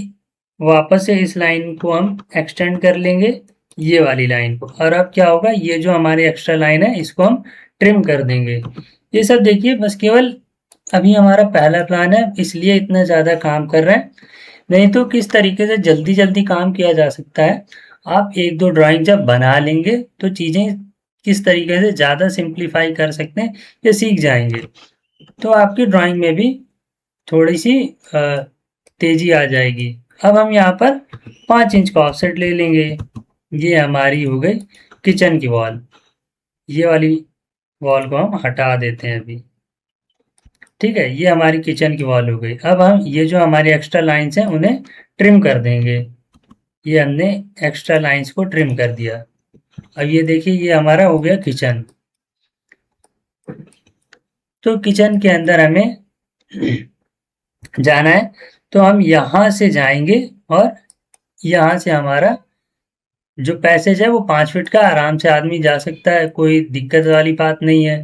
वापस से इस लाइन को हम एक्सटेंड कर लेंगे, ये वाली लाइन को। और अब क्या होगा, ये जो हमारी एक्स्ट्रा लाइन है इसको हम ट्रिम कर देंगे। ये सब देखिए बस केवल अभी हमारा पहला प्लान है, इसलिए इतना ज़्यादा काम कर रहे हैं। नहीं तो किस तरीके से जल्दी जल्दी काम किया जा सकता है, आप एक दो ड्राइंग जब बना लेंगे तो चीज़ें किस तरीके से ज़्यादा सिंप्लीफाई कर सकते हैं ये सीख जाएंगे। तो आपकी ड्राइंग में भी थोड़ी सी तेज़ी आ जाएगी। अब हम यहाँ पर 5 इंच का ऑफसेट ले लेंगे। ये हमारी हो गई किचन की वॉल। ये वाली वॉल को हम हटा देते हैं अभी, ठीक है। ये हमारी किचन की वॉल हो गई। अब हम ये जो हमारी एक्स्ट्रा लाइंस हैं उन्हें ट्रिम कर देंगे। ये हमने एक्स्ट्रा लाइंस को ट्रिम कर दिया। अब ये देखिए ये हमारा हो गया किचन। तो किचन के अंदर हमें जाना है तो हम यहाँ से जाएंगे और यहाँ से हमारा जो पैसेज है वो 5 फीट का, आराम से आदमी जा सकता है, कोई दिक्कत वाली बात नहीं है।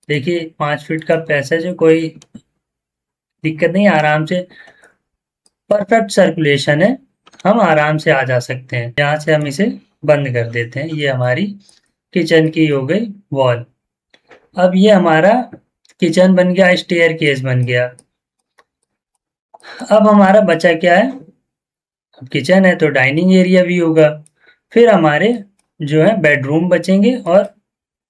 देखिए 5 फीट का पैसेज है, कोई दिक्कत नहीं, आराम से परफेक्ट सर्कुलेशन है, हम आराम से आ जा सकते हैं। यहाँ से हम इसे बंद कर देते हैं। ये हमारी किचन की हो गई वॉल। अब ये हमारा किचन बन गया, स्टेयर केस बन गया। अब हमारा बचा क्या है, अब किचन है तो डाइनिंग एरिया भी होगा। फिर हमारे जो है बेडरूम बचेंगे और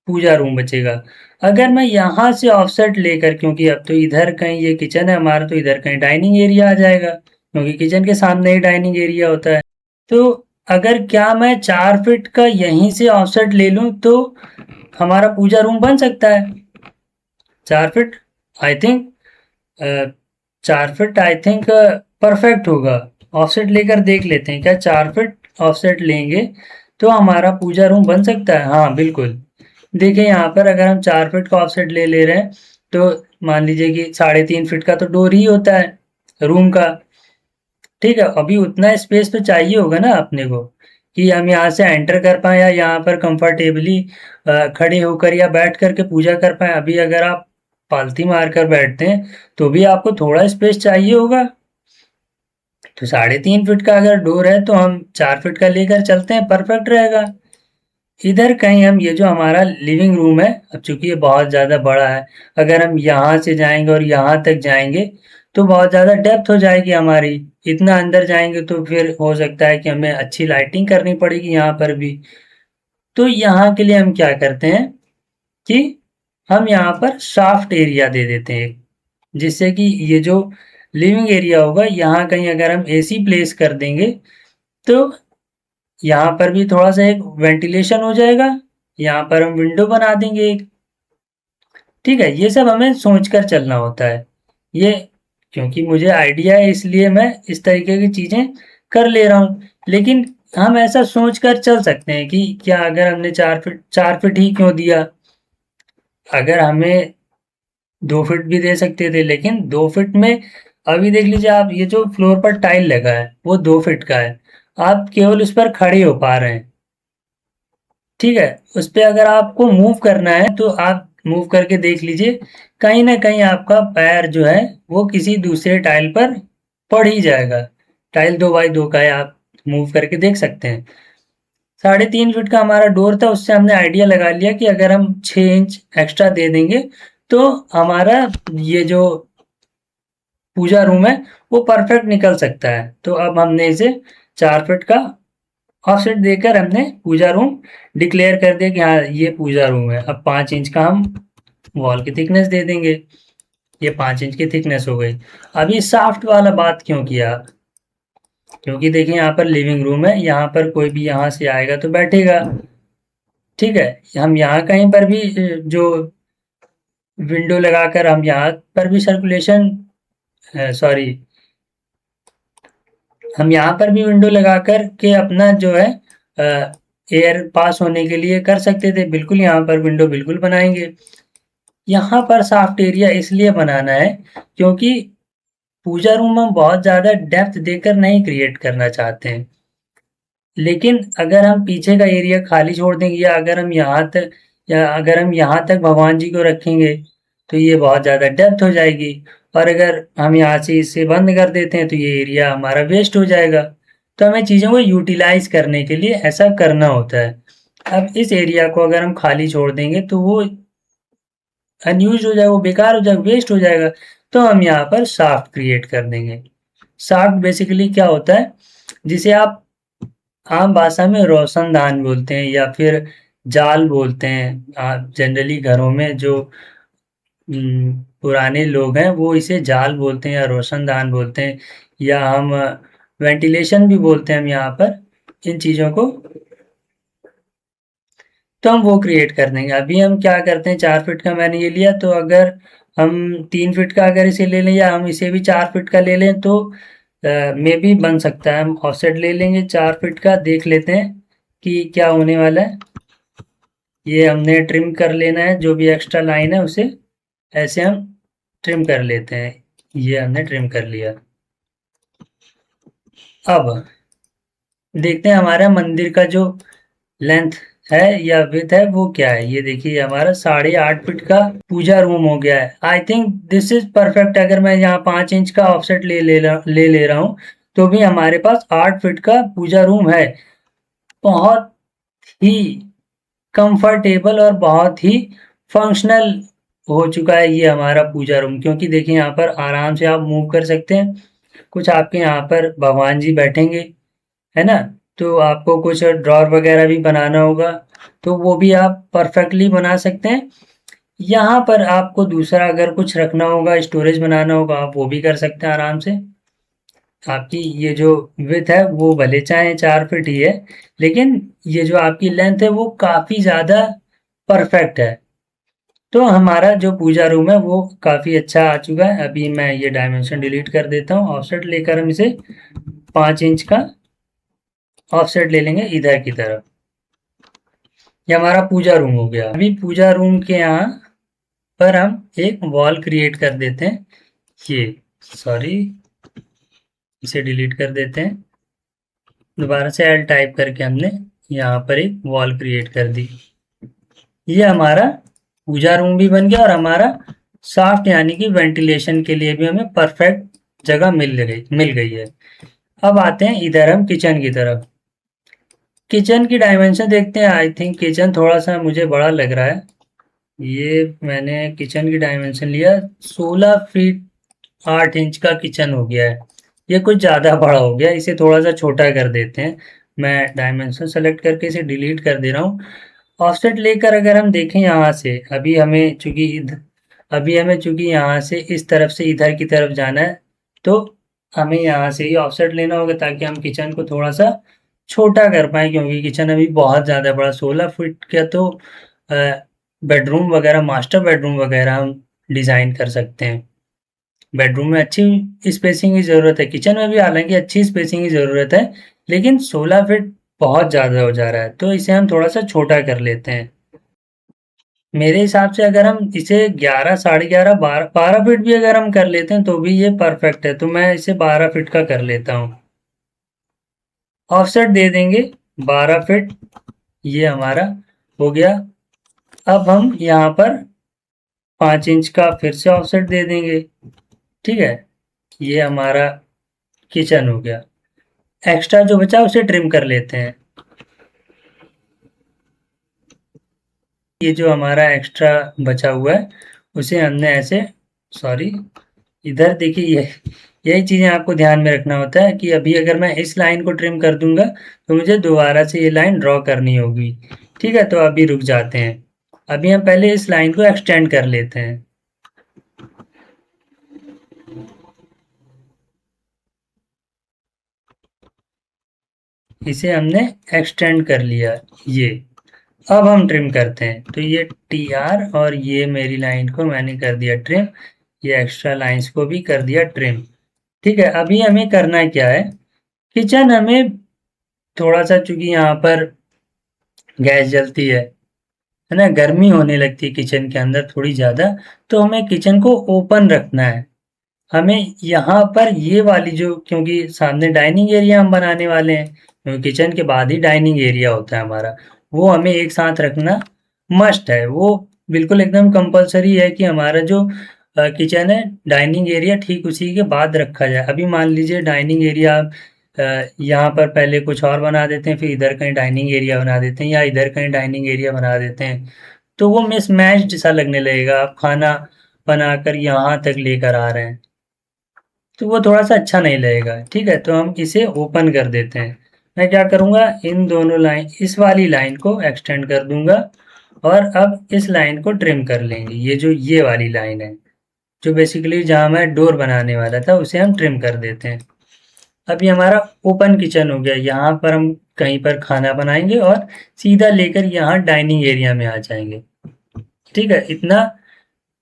पूजा रूम बचेगा। अगर मैं यहाँ से ऑफसेट लेकर, क्योंकि अब तो इधर कहीं ये किचन है हमारा तो इधर कहीं डाइनिंग एरिया आ जाएगा, क्योंकि किचन के सामने ही डाइनिंग एरिया होता है। तो अगर क्या मैं 4 फीट का यहीं से ऑफसेट ले लूँ तो हमारा पूजा रूम बन सकता है। 4 feet I think 4 feet I think perfect होगा। ऑफसेट लेकर देख लेते हैं, क्या 4 फीट ऑफसेट लेंगे तो हमारा पूजा रूम बन सकता है। हाँ बिल्कुल, देखिए यहाँ पर अगर हम 4 फीट का ऑफसेट ले रहे हैं तो मान लीजिए कि 3.5 फीट का तो डोर ही होता है रूम का। ठीक है, अभी उतना स्पेस तो चाहिए होगा ना अपने को कि हम यहाँ से एंटर कर पाए या यहाँ पर कंफर्टेबली खड़े होकर या बैठ करके पूजा कर पाए। अभी अगर आप पालथी मारकर बैठते हैं तो भी आपको थोड़ा स्पेस चाहिए होगा। तो 3.5 फीट का अगर डोर है तो हम 4 फीट का लेकर चलते हैं, परफेक्ट रहेगा। इधर कहीं हम ये जो हमारा लिविंग रूम है, अब चूंकि ये बहुत ज़्यादा बड़ा है, अगर हम यहाँ से जाएंगे और यहाँ तक जाएंगे तो बहुत ज़्यादा डेप्थ हो जाएगी हमारी। इतना अंदर जाएंगे तो फिर हो सकता है कि हमें अच्छी लाइटिंग करनी पड़ेगी यहाँ पर भी। तो यहाँ के लिए हम क्या करते हैं कि हम यहाँ पर शाफ्ट एरिया दे देते हैं, जिससे कि ये जो लिविंग एरिया होगा यहाँ कहीं अगर हम एसी प्लेस कर देंगे तो यहाँ पर भी थोड़ा सा एक वेंटिलेशन हो जाएगा। यहाँ पर हम विंडो बना देंगे एक। ठीक है, ये सब हमें सोचकर चलना होता है। ये क्योंकि मुझे आइडिया है इसलिए मैं इस तरीके की चीजें कर ले रहा हूँ। लेकिन हम ऐसा सोचकर चल सकते हैं कि क्या अगर हमने 4 फीट ही क्यों दिया, अगर हमें 2 फीट भी दे सकते थे। लेकिन 2 फीट में अभी देख लीजिए आप, ये जो फ्लोर पर टाइल लगा है वो 2 फीट का है, आप केवल उस पर खड़े हो पा रहे हैं। ठीक है, उस पे अगर आपको मूव करना है तो आप मूव करके देख लीजिए, कहीं ना कहीं आपका पैर जो है वो किसी दूसरे टाइल पर पड़ ही जाएगा। टाइल 2x2 का है, आप मूव करके देख सकते हैं। 3.5 फीट का हमारा डोर था, उससे हमने आइडिया लगा लिया कि अगर हम 6 इंच एक्स्ट्रा दे देंगे तो हमारा ये जो पूजा रूम है वो परफेक्ट निकल सकता है। तो अब हमने इसे 4 फीट का ऑफसेट देकर हमने पूजा रूम डिक्लेयर कर दिया कि हाँ ये पूजा रूम है। अब 5 इंच का हम वॉल की थिकनेस दे देंगे, ये 5 इंच की थिकनेस हो गई। अब ये साफ्ट वाला बात क्यों किया, क्योंकि देखिए यहाँ पर लिविंग रूम है, यहाँ पर कोई भी यहाँ से आएगा तो बैठेगा। ठीक है, हम यहाँ कहीं पर भी जो विंडो लगाकर हम यहाँ पर भी सर्कुलेशन, सॉरी, हम यहाँ पर भी विंडो लगाकर के अपना जो है एयर पास होने के लिए कर सकते थे। बिल्कुल यहाँ पर विंडो बिल्कुल बनाएंगे। यहाँ पर सॉफ्ट एरिया इसलिए बनाना है क्योंकि पूजा रूम हम बहुत ज़्यादा डेप्थ देकर नहीं क्रिएट करना चाहते हैं। लेकिन अगर हम पीछे का एरिया खाली छोड़ देंगे या अगर हम यहाँ तक भगवान जी को रखेंगे तो ये बहुत ज़्यादा डेप्थ हो जाएगी। और अगर हम यहाँ से इसे बंद कर देते हैं तो ये एरिया हमारा वेस्ट हो जाएगा। तो हमें चीज़ों को यूटिलाइज करने के लिए ऐसा करना होता है। अब इस एरिया को अगर हम खाली छोड़ देंगे तो वो अनयूज हो जाएगा, वो बेकार हो जाएगा, वेस्ट हो जाएगा। तो हम यहाँ पर शाफ्ट क्रिएट कर देंगे। शाफ्ट बेसिकली क्या होता है, जिसे आप आम भाषा में रोशनदान बोलते हैं या फिर जाल बोलते हैं। आप जनरली घरों में जो पुराने लोग हैं वो इसे जाल बोलते हैं या रोशनदान बोलते हैं, या हम वेंटिलेशन भी बोलते हैं हम यहाँ पर इन चीज़ों को। तो हम वो क्रिएट कर देंगे। अभी हम क्या करते हैं, 4 फीट का मैंने ये लिया, तो अगर हम 3 फीट का अगर इसे ले लें या हम इसे भी 4 फीट का ले लें तो मे भी बन सकता है। हम ऑफसेट ले लेंगे 4 फीट का, देख लेते हैं कि क्या होने वाला है। ये हमने ट्रिम कर लेना है, जो भी एक्स्ट्रा लाइन है उसे ऐसे हम ट्रिम कर लेते हैं। ये हमने ट्रिम कर लिया। अब देखते हैं हमारा मंदिर का जो लेंथ है या विड्थ है वो क्या है। ये देखिए हमारा 8.5 फीट का पूजा रूम हो गया है। I think this is perfect. अगर मैं यहाँ 5 इंच का ऑफसेट ले रहा हूँ तो भी हमारे पास 8 फीट का पूजा रूम है। बहुत ही कंफर्टेबल और बहुत ही फंक्शनल हो चुका है ये हमारा पूजा रूम, क्योंकि देखिए यहाँ पर आराम से आप मूव कर सकते हैं। कुछ आपके यहाँ पर भगवान जी बैठेंगे, है ना, तो आपको कुछ ड्रॉर वगैरह भी बनाना होगा तो वो भी आप परफेक्टली बना सकते हैं। यहाँ पर आपको दूसरा अगर कुछ रखना होगा, स्टोरेज बनाना होगा, आप वो भी कर सकते हैं आराम से। आपकी ये जो विड्थ है वो भले चाहे 4 फीट ही है, लेकिन ये जो आपकी लेंथ है वो काफ़ी ज़्यादा परफेक्ट है। तो हमारा जो पूजा रूम है वो काफ़ी अच्छा आ चुका है। अभी मैं ये डायमेंशन डिलीट कर देता हूँ। ऑफसेट लेकर हम इसे 5 इंच का ऑफसेट ले लेंगे इधर की तरफ। ये हमारा पूजा रूम हो गया। अभी पूजा रूम के यहाँ पर हम एक वॉल क्रिएट कर देते हैं। ये सॉरी, इसे डिलीट कर देते हैं। दोबारा से एल टाइप करके हमने यहाँ पर एक वॉल क्रिएट कर दी। ये हमारा पूजा रूम भी बन गया और हमारा साफ्ट यानी कि वेंटिलेशन के लिए भी हमें परफेक्ट जगह मिल गई है। अब आते हैं इधर हम किचन की तरफ। किचन की डायमेंशन देखते हैं। आई थिंक किचन थोड़ा सा मुझे बड़ा लग रहा है। ये मैंने किचन की डायमेंशन लिया, 16 फीट 8 इंच का किचन हो गया है। ये कुछ ज़्यादा बड़ा हो गया, इसे थोड़ा सा छोटा कर देते हैं। मैं डायमेंशन सेलेक्ट करके इसे डिलीट कर दे रहा हूँ। ऑफसेट लेकर अगर हम देखें यहाँ से, अभी हमें चूंकि यहाँ से इस तरफ से इधर की तरफ जाना है, तो हमें यहाँ से ही ऑफसेट लेना होगा ताकि हम किचन को थोड़ा सा छोटा कर पाए, क्योंकि किचन अभी बहुत ज़्यादा बड़ा 16 फीट का तो बेडरूम वगैरह, मास्टर बेडरूम वगैरह हम डिज़ाइन कर सकते हैं। बेडरूम में अच्छी स्पेसिंग की ज़रूरत है, किचन में भी हालांकि अच्छी स्पेसिंग की ज़रूरत है, लेकिन 16 फीट बहुत ज़्यादा हो जा रहा है, तो इसे हम थोड़ा सा छोटा कर लेते हैं। मेरे हिसाब से अगर हम इसे 11, साढ़े 11, 12 फीट भी अगर हम कर लेते हैं तो भी ये परफेक्ट है, तो मैं इसे 12 फीट का कर लेता हूँ। ऑफसेट दे देंगे 12 फीट, ये हमारा हो गया। अब हम यहाँ पर 5 इंच का फिर से ऑफसेट दे देंगे। ठीक है, ये हमारा किचन हो गया। एक्स्ट्रा जो बचा उसे ट्रिम कर लेते हैं। ये जो हमारा एक्स्ट्रा बचा हुआ है उसे हमने ऐसे, सॉरी, इधर देखिए, ये यही चीज़ें आपको ध्यान में रखना होता है कि अभी अगर मैं इस लाइन को ट्रिम कर दूंगा तो मुझे दोबारा से ये लाइन ड्रॉ करनी होगी। ठीक है, तो अभी रुक जाते हैं। अभी हम पहले इस लाइन को एक्सटेंड कर लेते हैं। इसे हमने एक्सटेंड कर लिया। ये अब हम ट्रिम करते हैं, तो ये TR और ये मेरी लाइन को मैंने कर दिया ट्रिम, ये एक्स्ट्रा लाइंस को भी कर दिया ट्रिम। ठीक है, अभी हमें करना क्या है, किचन हमें थोड़ा सा, चूंकि यहाँ पर गैस जलती है ना, गर्मी होने लगती है किचन के अंदर थोड़ी ज़्यादा, तो हमें किचन को ओपन रखना है। हमें यहाँ पर ये वाली जो, क्योंकि सामने डाइनिंग एरिया हम बनाने वाले हैं, क्योंकि किचन के बाद ही डाइनिंग एरिया होता है हमारा, वो हमें एक साथ रखना मस्ट है। वो बिल्कुल एकदम कंपलसरी है कि हमारा जो किचन है, डाइनिंग एरिया ठीक उसी के बाद रखा जाए। अभी मान लीजिए डाइनिंग एरिया यहाँ पर पहले कुछ और बना देते हैं, फिर इधर कहीं डाइनिंग एरिया बना देते हैं, या इधर कहीं डाइनिंग एरिया बना देते हैं, तो वो मिसमैच्ड सा लगने लगेगा। आप खाना बनाकर यहाँ तक लेकर आ रहे हैं तो वो थोड़ा सा अच्छा नहीं लगेगा। ठीक है, तो हम इसे ओपन कर देते हैं। मैं क्या करूँगा, इन दोनों लाइन, इस वाली लाइन को एक्सटेंड कर दूंगा और अब इस लाइन को ट्रिम कर लेंगे। ये जो ये वाली लाइन है, जो बेसिकली जहाँ मैं डोर बनाने वाला था, उसे हम ट्रिम कर देते हैं। अब ये हमारा ओपन किचन हो गया। यहाँ पर हम कहीं पर खाना बनाएंगे और सीधा लेकर यहाँ डाइनिंग एरिया में आ जाएंगे। ठीक है, इतना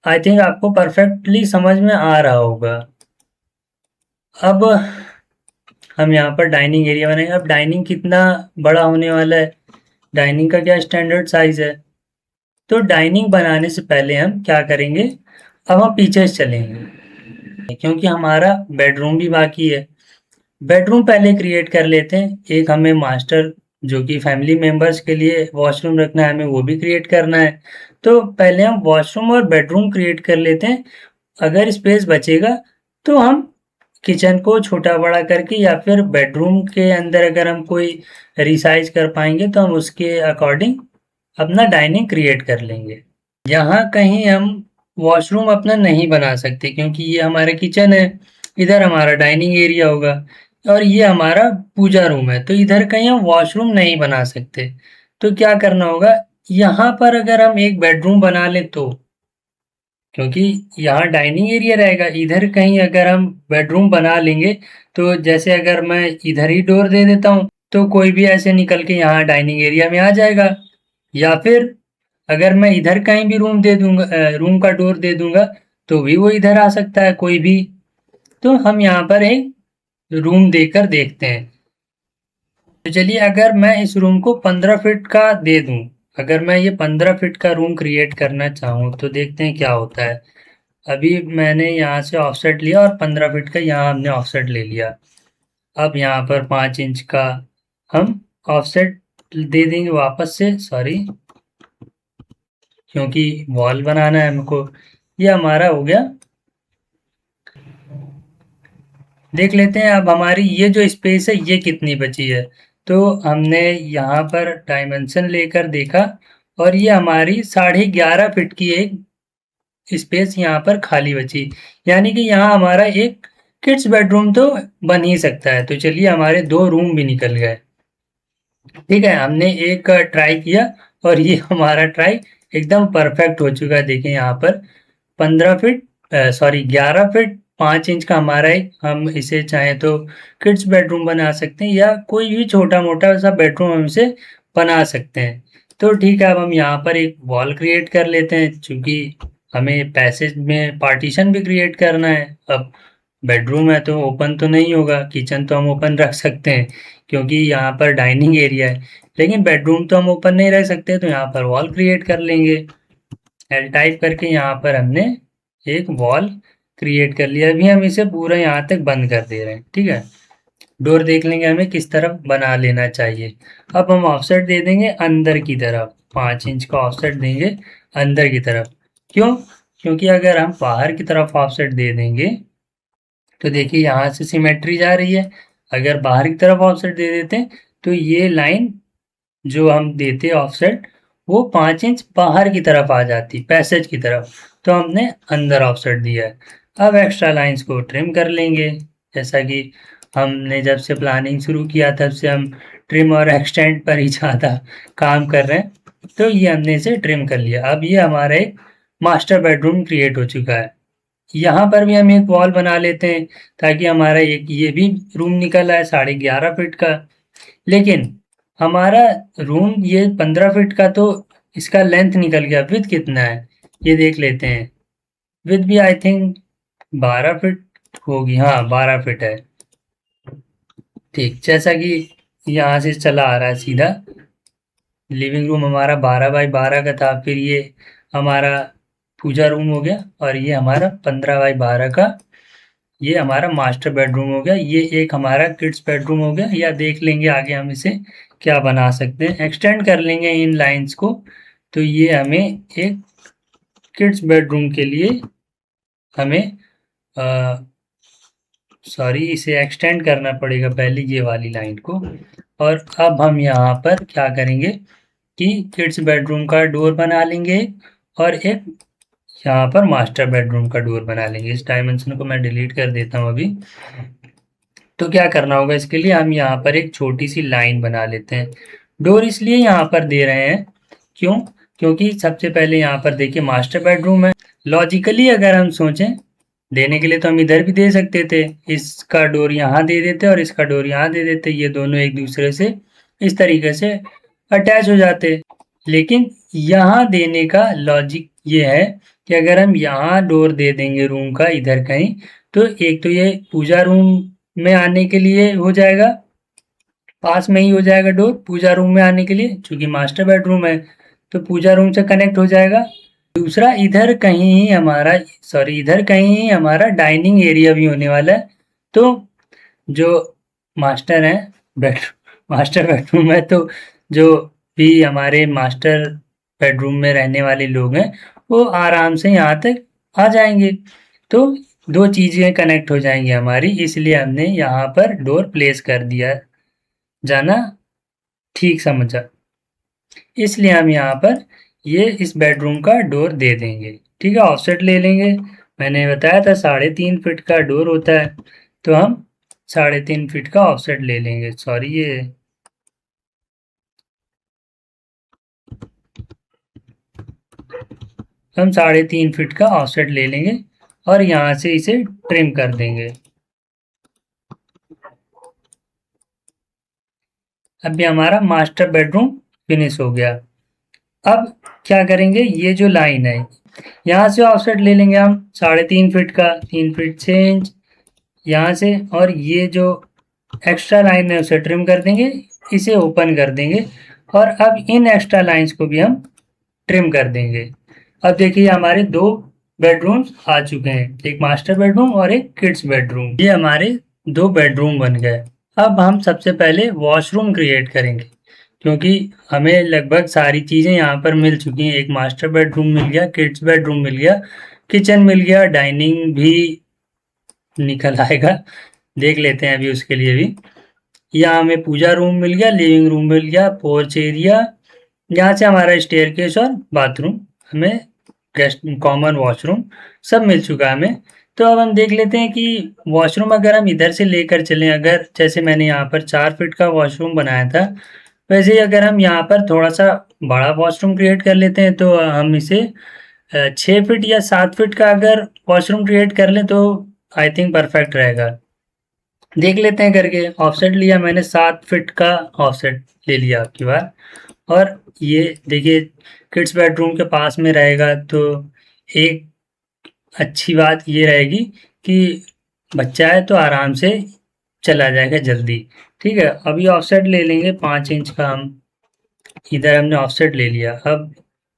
आई थिंक आपको परफेक्टली समझ में आ रहा होगा। अब हम यहाँ पर डाइनिंग एरिया बनाएंगे। अब डाइनिंग कितना बड़ा होने वाला है, डाइनिंग का क्या स्टैंडर्ड साइज है, तो डाइनिंग बनाने से पहले हम क्या करेंगे, अब हम पीछे से चलेंगे, क्योंकि हमारा बेडरूम भी बाकी है। बेडरूम पहले क्रिएट कर लेते हैं। एक हमें मास्टर, जो कि फैमिली मेंबर्स के लिए वॉशरूम रखना है, हमें वो भी क्रिएट करना है। तो पहले हम वॉशरूम और बेडरूम क्रिएट कर लेते हैं। अगर स्पेस बचेगा तो हम किचन को छोटा बड़ा करके, या फिर बेडरूम के अंदर अगर हम कोई रिसाइज कर पाएंगे तो हम उसके अकॉर्डिंग अपना डाइनिंग क्रिएट कर लेंगे। यहाँ कहीं हम वॉशरूम अपना नहीं बना सकते, क्योंकि ये हमारा किचन है, इधर हमारा डाइनिंग एरिया होगा और ये हमारा पूजा रूम है, तो इधर कहीं हम वॉशरूम नहीं बना सकते। तो क्या करना होगा, यहाँ पर अगर हम एक बेडरूम बना लें तो, क्योंकि यहाँ डाइनिंग एरिया रहेगा, इधर कहीं अगर हम बेडरूम बना लेंगे तो जैसे अगर मैं इधर ही डोर दे देता हूँ तो कोई भी ऐसे निकल के यहाँ डाइनिंग एरिया में आ जाएगा, या फिर अगर मैं इधर कहीं भी रूम दे दूंगा, रूम का डोर दे दूंगा, तो भी वो इधर आ सकता है कोई भी। तो हम यहाँ पर एक रूम देकर देखते हैं। तो चलिए, अगर मैं इस रूम को 15 फीट का दे दूं, अगर मैं ये 15 फीट का रूम क्रिएट करना चाहूँ तो देखते हैं क्या होता है। अभी मैंने यहाँ से ऑफसेट लिया और 15 फीट का यहाँ हमने ऑफसेट ले लिया। अब यहाँ पर 5 इंच का हम ऑफसेट दे देंगे वापस से, सॉरी, क्योंकि वॉल बनाना है हमको। ये हमारा हो गया। देख लेते हैं अब हमारी ये जो स्पेस है ये कितनी बची है। तो हमने यहाँ पर डायमेंशन लेकर देखा और ये हमारी 11.5 फीट की एक स्पेस यहाँ पर खाली बची। यानी कि यहाँ हमारा एक किड्स बेडरूम तो बन ही सकता है। तो चलिए हमारे 2 रूम भी निकल गए। ठीक है, हमने एक ट्राई किया और ये हमारा ट्राई एकदम परफेक्ट हो चुका है। देखिए यहाँ पर 15 फीट, सॉरी 11 फीट 5 इंच का हमारा एक, हम इसे चाहें तो किड्स बेडरूम बना सकते हैं या कोई भी छोटा मोटा सा बेडरूम हम इसे बना सकते हैं। तो ठीक है, अब हम यहाँ पर एक वॉल क्रिएट कर लेते हैं, क्योंकि हमें पैसेज में पार्टीशन भी क्रिएट करना है। अब बेडरूम है तो ओपन तो नहीं होगा, किचन तो हम ओपन रख सकते हैं क्योंकि यहाँ पर डाइनिंग एरिया है, लेकिन बेडरूम तो हम ओपन नहीं रख सकते। तो यहाँ पर वॉल क्रिएट कर लेंगे। एल टाइप करके यहाँ पर हमने एक वॉल क्रिएट कर लिया। अभी हम इसे पूरा यहाँ तक बंद कर दे रहे हैं। ठीक है, डोर देख लेंगे हमें किस तरफ बना लेना चाहिए। अब हम ऑफसेट दे देंगे अंदर की तरफ, 5 इंच का ऑफसेट देंगे अंदर की तरफ। क्यों? क्योंकि अगर हम बाहर की तरफ ऑफसेट दे देंगे तो देखिए यहाँ से सिमेट्री जा रही है। अगर बाहर की तरफ ऑफसेट दे देते हैं तो ये लाइन जो हम देते ऑफसेट वो 5 इंच बाहर की तरफ आ जाती, पैसेज की तरफ। तो हमने अंदर ऑफसेट दिया है। अब एक्स्ट्रा लाइंस को ट्रिम कर लेंगे। जैसा कि हमने जब से प्लानिंग शुरू किया तब से हम ट्रिम और एक्सटेंड पर ही ज़्यादा काम कर रहे हैं। तो ये हमने इसे ट्रिम कर लिया। अब ये हमारा एक मास्टर बेडरूम क्रिएट हो चुका है। यहाँ पर भी हम एक वॉल बना लेते हैं ताकि हमारा एक ये भी रूम निकल आए 11.5 फीट का। लेकिन हमारा रूम ये 15 फीट का, तो इसका लेंथ निकल गया। विड्थ कितना है ये देख लेते हैं। विड्थ भी आई थिंक 12 फीट होगी। हाँ, 12 फीट है। ठीक, जैसा कि यहाँ से चला आ रहा है सीधा। लिविंग रूम हमारा 12 बाई 12 का था, फिर ये हमारा पूजा रूम हो गया और ये हमारा 15 बाई 12 का ये हमारा मास्टर बेडरूम हो गया। ये एक हमारा किड्स बेडरूम हो गया। या देख लेंगे आगे हम इसे क्या बना सकते हैं, एक्सटेंड कर लेंगे इन लाइंस को। तो ये हमें एक किड्स बेडरूम के लिए हमें सॉरी इसे एक्सटेंड करना पड़ेगा पहले ये वाली लाइन को। और अब हम यहाँ पर क्या करेंगे कि किड्स बेडरूम का डोर बना लेंगे और एक यहाँ पर मास्टर बेडरूम का डोर बना लेंगे। इस डायमेंशन को मैं डिलीट कर देता हूँ अभी। तो क्या करना होगा इसके लिए, हम यहाँ पर एक छोटी सी लाइन बना लेते हैं। डोर इसलिए यहाँ पर दे रहे हैं, क्यों? क्योंकि सबसे पहले यहाँ पर देखिए मास्टर बेडरूम है। लॉजिकली अगर हम सोचें देने के लिए तो हम इधर भी दे सकते थे, इसका डोर यहाँ दे देते और इसका डोर यहाँ दे देते। ये दोनों एक दूसरे से इस तरीके से अटैच हो जाते। लेकिन यहाँ देने का लॉजिक ये है कि अगर हम यहाँ डोर दे देंगे रूम का इधर कहीं, तो एक तो ये पूजा रूम में आने के लिए हो जाएगा, पास में ही हो जाएगा डोर पूजा रूम में आने के लिए, क्योंकि मास्टर बेडरूम है तो पूजा रूम से कनेक्ट हो जाएगा। दूसरा इधर कहीं ही हमारा, सॉरी इधर कहीं ही हमारा डाइनिंग एरिया भी होने वाला है। तो जो मास्टर है मास्टर बेडरूम है, तो जो भी हमारे मास्टर बेडरूम में रहने वाले लोग हैं वो आराम से यहाँ तक आ जाएंगे। तो दो चीज़ें कनेक्ट हो जाएंगी हमारी, इसलिए हमने यहाँ पर डोर प्लेस कर दिया। जाना ठीक समझा? इसलिए हम यहाँ पर ये इस बेडरूम का डोर दे देंगे। ठीक है, ऑफसेट ले लेंगे। मैंने बताया था 3.5 फीट का डोर होता है, तो हम 3.5 फीट का ऑफसेट ले लेंगे। सॉरी, ये हम 3.5 फीट का ऑफसेट ले लेंगे और यहाँ से इसे ट्रिम कर देंगे। अभी हमारा मास्टर बेडरूम फिनिश हो गया। अब क्या करेंगे, ये जो लाइन है यहाँ से ऑफसेट ले लेंगे हम 3.5 फीट का, 3 फीट 6 इंच यहाँ से, और ये जो एक्स्ट्रा लाइन है उसे ट्रिम कर देंगे, इसे ओपन कर देंगे और अब इन एक्स्ट्रा लाइंस को भी हम ट्रिम कर देंगे। अब देखिए हमारे दो बेडरूम्स आ चुके हैं, एक मास्टर बेडरूम और एक किड्स बेडरूम। ये हमारे दो बेडरूम बन गए। अब हम सबसे पहले वॉशरूम क्रिएट करेंगे, क्योंकि हमें लगभग सारी चीज़ें यहाँ पर मिल चुकी हैं। एक मास्टर बेडरूम मिल गया, किड्स बेडरूम मिल गया, किचन मिल गया, डाइनिंग भी निकल आएगा, देख लेते हैं अभी उसके लिए भी। यहाँ हमें पूजा रूम मिल गया, लिविंग रूम मिल गया, पोर्च एरिया, यहाँ से हमारा स्टेयरकेस और बाथरूम, हमें गेस्ट कॉमन वॉशरूम सब मिल चुका है हमें। तो अब हम देख लेते हैं कि वॉशरूम अगर हम इधर से लेकर चलें, अगर जैसे मैंने यहाँ पर 4 फीट का वॉशरूम बनाया था, वैसे ही अगर हम यहाँ पर थोड़ा सा बड़ा वॉशरूम क्रिएट कर लेते हैं, तो हम इसे 6 फीट या 7 फीट का अगर वॉशरूम क्रिएट कर लें तो आई थिंक परफेक्ट रहेगा। देख लेते हैं करके। ऑफसेट लिया मैंने, 7 फीट का ऑफसेट ले लिया आपकी बार। और ये देखिए किड्स बेडरूम के पास में रहेगा, तो एक अच्छी बात ये रहेगी कि बच्चा है तो आराम से चला जाएगा जल्दी। ठीक है, अभी ऑफसेट ले लेंगे 5 इंच का हम। इधर हमने ऑफसेट ले लिया, अब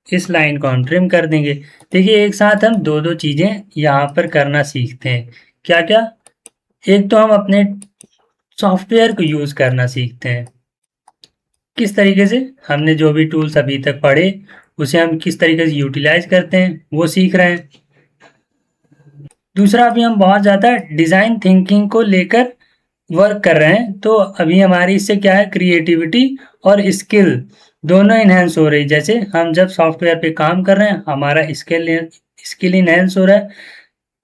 इस लाइन को हम ट्रिम कर देंगे। देखिए एक साथ हम दो दो चीज़ें यहाँ पर करना सीखते हैं। क्या क्या? एक तो हम अपने सॉफ्टवेयर को यूज़ करना सीखते हैं। किस तरीके से? हमने जो भी टूल्स अभी तक पढ़े उसे हम किस तरीके से यूटिलाइज करते हैं वो सीख रहे हैं। दूसरा, अभी हम बहुत ज़्यादा डिज़ाइन थिंकिंग को लेकर वर्क कर रहे हैं, तो अभी हमारी इससे क्या है, क्रिएटिविटी और स्किल दोनों इन्हेंस हो रही। जैसे हम जब सॉफ्टवेयर पे काम कर रहे हैं, हमारा स्किल स्किल इन्हेंस हो रहा है।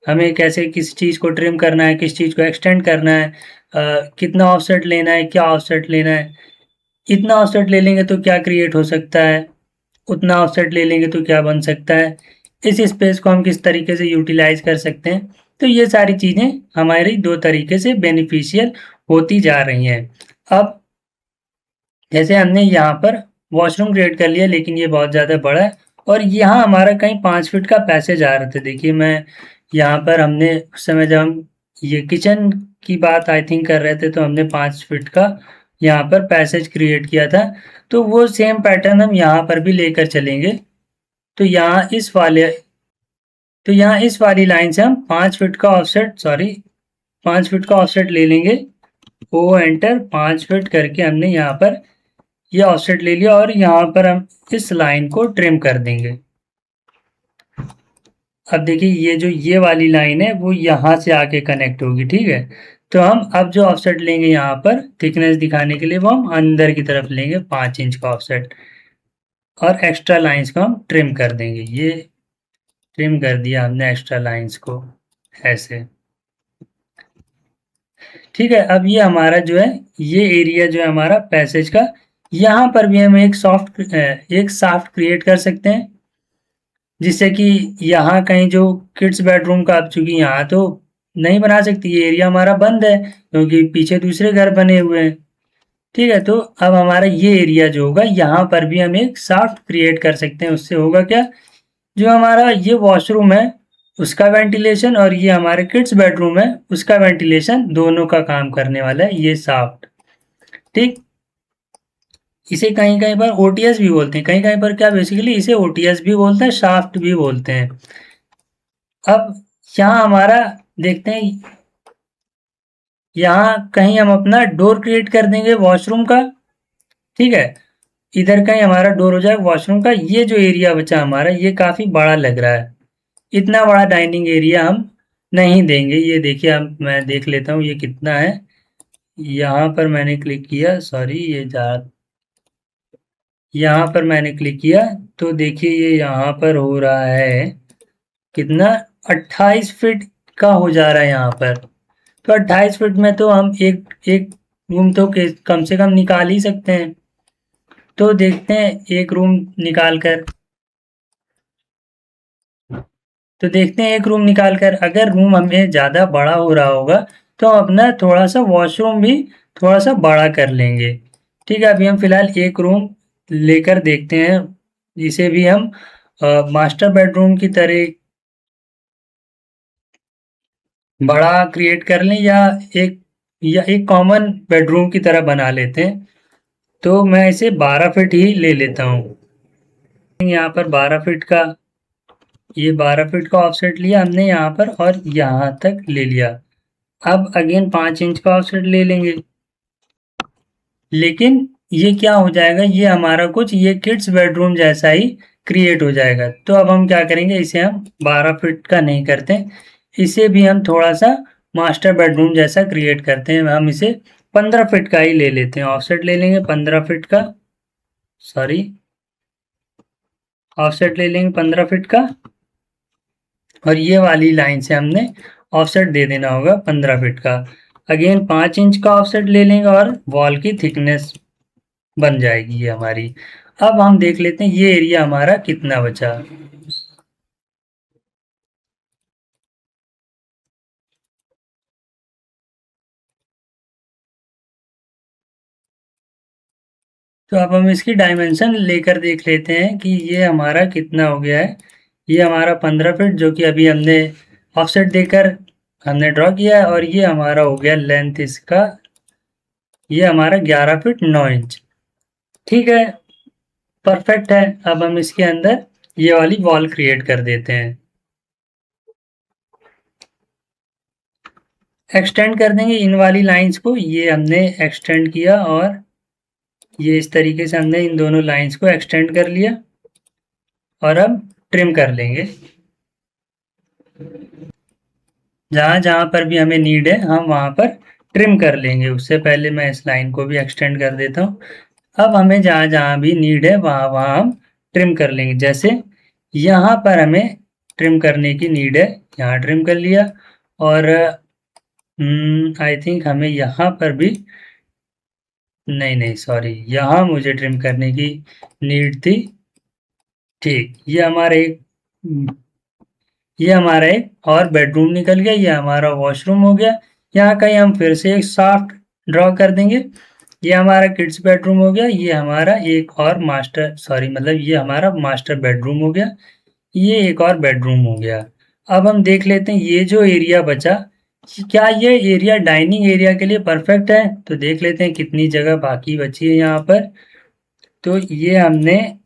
हमें कैसे किस चीज़ को ट्रिम करना है, किस चीज़ को एक्सटेंड करना है, कितना ऑफसेट लेना है, क्या ऑफसेट लेना है, इतना ऑफसेट ले लेंगे तो क्या क्रिएट हो सकता है, उतना ऑफसेट ले लेंगे तो क्या बन सकता है, इस स्पेस को हम किस तरीके से यूटिलाइज कर सकते हैं। तो ये सारी चीज़ें हमारी दो तरीके से बेनिफिशियल होती जा रही हैं। अब जैसे हमने यहाँ पर वॉशरूम क्रिएट कर लिया, लेकिन ये बहुत ज़्यादा बड़ा है और यहाँ हमारा कहीं 5 फीट का पैसेज आ रहा था। देखिए मैं यहाँ पर, हमने उस समय जब हम ये किचन की बात आई थिंक कर रहे थे, तो हमने 5 फीट का यहाँ पर पैसेज क्रिएट किया था। तो वो सेम पैटर्न हम यहाँ पर भी लेकर चलेंगे। तो यहाँ इस वाली लाइन से हम 5 फीट का ऑफसेट, 5 फीट का ऑफसेट ले लेंगे। ओ एंटर, 5 फीट करके हमने यहाँ पर ये ऑफसेट ले लिया और यहाँ पर हम इस लाइन को ट्रिम कर देंगे। अब देखिए ये जो ये वाली लाइन है वो यहाँ से आके कनेक्ट होगी। ठीक है, तो हम अब जो ऑफसेट लेंगे यहाँ पर थिकनेस दिखाने के लिए, वो हम अंदर की तरफ लेंगे 5 इंच का ऑफसेट, और एक्स्ट्रा लाइंस को हम ट्रिम कर देंगे। ये ट्रिम कर दिया हमने एक्स्ट्रा लाइंस को ऐसे। ठीक है, अब ये हमारा जो है, ये एरिया जो है हमारा पैसेज का, यहाँ पर भी हम एक साफ्ट क्रिएट कर सकते हैं, जिससे कि यहाँ कहीं जो किड्स बेडरूम का, अब चूंकि यहाँ तो नहीं बना सकती, ये एरिया हमारा बंद है क्योंकि पीछे दूसरे घर बने हुए हैं। ठीक है, तो अब हमारा ये एरिया जो होगा, यहाँ पर भी हम एक साफ्ट क्रिएट कर सकते हैं। उससे होगा क्या, जो हमारा ये वॉशरूम है उसका वेंटिलेशन और ये हमारे किड्स बेडरूम है उसका वेंटिलेशन, दोनों का काम करने वाला है ये साफ्ट। ठीक, इसे कहीं कहीं पर ओटीएस भी बोलते हैं, कहीं कहीं पर क्या, बेसिकली इसे ओटीएस भी बोलते हैं, शाफ्ट भी बोलते हैं। अब यहाँ हमारा देखते हैं, यहाँ कहीं हम अपना डोर क्रिएट कर देंगे वॉशरूम का। ठीक है, इधर कहीं हमारा डोर हो जाएगा वॉशरूम का। ये जो एरिया बचा हमारा, ये काफ़ी बड़ा लग रहा है। इतना बड़ा डाइनिंग एरिया हम नहीं देंगे। ये देखिए, हम मैं देख लेता हूँ ये कितना है। यहाँ पर मैंने क्लिक किया, सॉरी ये जा, यहाँ पर मैंने क्लिक किया तो देखिए ये यहाँ पर हो रहा है कितना, 28 फीट का हो जा रहा है यहाँ पर। तो 28 फीट में तो हम एक एक रूम तो कम से कम निकाल ही सकते हैं। तो देखते हैं एक रूम निकाल कर, अगर रूम हमें ज़्यादा बड़ा हो रहा होगा तो हम अपना थोड़ा सा वॉशरूम भी थोड़ा सा बड़ा कर लेंगे। ठीक है, अभी हम फिलहाल एक रूम लेकर देखते हैं, जिसे भी हम मास्टर बेडरूम की तरह बड़ा क्रिएट कर लें, या एक कॉमन बेडरूम की तरह बना लेते हैं। तो मैं इसे 12 फीट ही ले लेता हूँ। यहाँ पर 12 फीट का, ये 12 फीट का ऑफसेट लिया हमने यहाँ पर और यहाँ तक ले लिया। अब अगेन 5 इंच का ऑफसेट ले लेंगे। लेकिन ये क्या हो जाएगा, ये हमारा कुछ ये किड्स बेडरूम जैसा ही क्रिएट हो जाएगा। तो अब हम क्या करेंगे, इसे हम 12 फीट का नहीं करते, इसे भी हम थोड़ा सा मास्टर बेडरूम जैसा क्रिएट करते हैं। हम इसे 15 फीट का ही ले लेते हैं, ऑफसेट ले लेंगे 15 फीट का, सॉरी ऑफसेट ले लेंगे 15 फीट का, और ये वाली लाइन से हमने ऑफसेट दे देना होगा 15 फीट का। अगेन 5 इंच का ऑफसेट ले लेंगे और वॉल की थिकनेस बन जाएगी ये हमारी। अब हम देख लेते हैं ये एरिया हमारा कितना बचा। तो अब हम इसकी डायमेंशन लेकर देख लेते हैं कि ये हमारा कितना हो गया है। ये हमारा 15 फीट जो कि अभी हमने ऑफसेट देकर हमने ड्रॉ किया है, और ये हमारा हो गया लेंथ इसका, ये हमारा 11 फीट 9 इंच। ठीक है, परफेक्ट है। अब हम इसके अंदर ये वाली वॉल क्रिएट कर देते हैं, एक्सटेंड कर देंगे इन वाली लाइंस को। ये हमने एक्सटेंड किया और ये इस तरीके से हमने इन दोनों लाइंस को एक्सटेंड कर लिया, और अब ट्रिम कर लेंगे। जहाँ जहाँ पर भी हमें नीड है हम वहाँ पर ट्रिम कर लेंगे। उससे पहले मैं इस लाइन को भी एक्सटेंड कर देता हूँ। अब हमें जहाँ जहाँ भी नीड है वहाँ वहाँ हम ट्रिम कर लेंगे। जैसे यहाँ पर हमें ट्रिम करने की नीड है, यहाँ ट्रिम कर लिया। और आई थिंक हमें यहाँ पर भी, नहीं नहीं सॉरी, यहाँ मुझे ट्रिम करने की नीड थी। ठीक, ये हमारा एक और बेडरूम निकल गया, ये हमारा वॉशरूम हो गया। यहाँ कहीं हम फिर से एक शाफ्ट ड्रॉ कर देंगे। ये हमारा किड्स बेडरूम हो गया, ये हमारा एक और मास्टर, सॉरी मतलब ये हमारा मास्टर बेडरूम हो गया, ये एक और बेडरूम हो गया। अब हम देख लेते हैं ये जो एरिया बचा, क्या ये एरिया डाइनिंग एरिया के लिए परफेक्ट है। तो देख लेते हैं कितनी जगह बाकी बची है यहाँ पर। तो ये हमने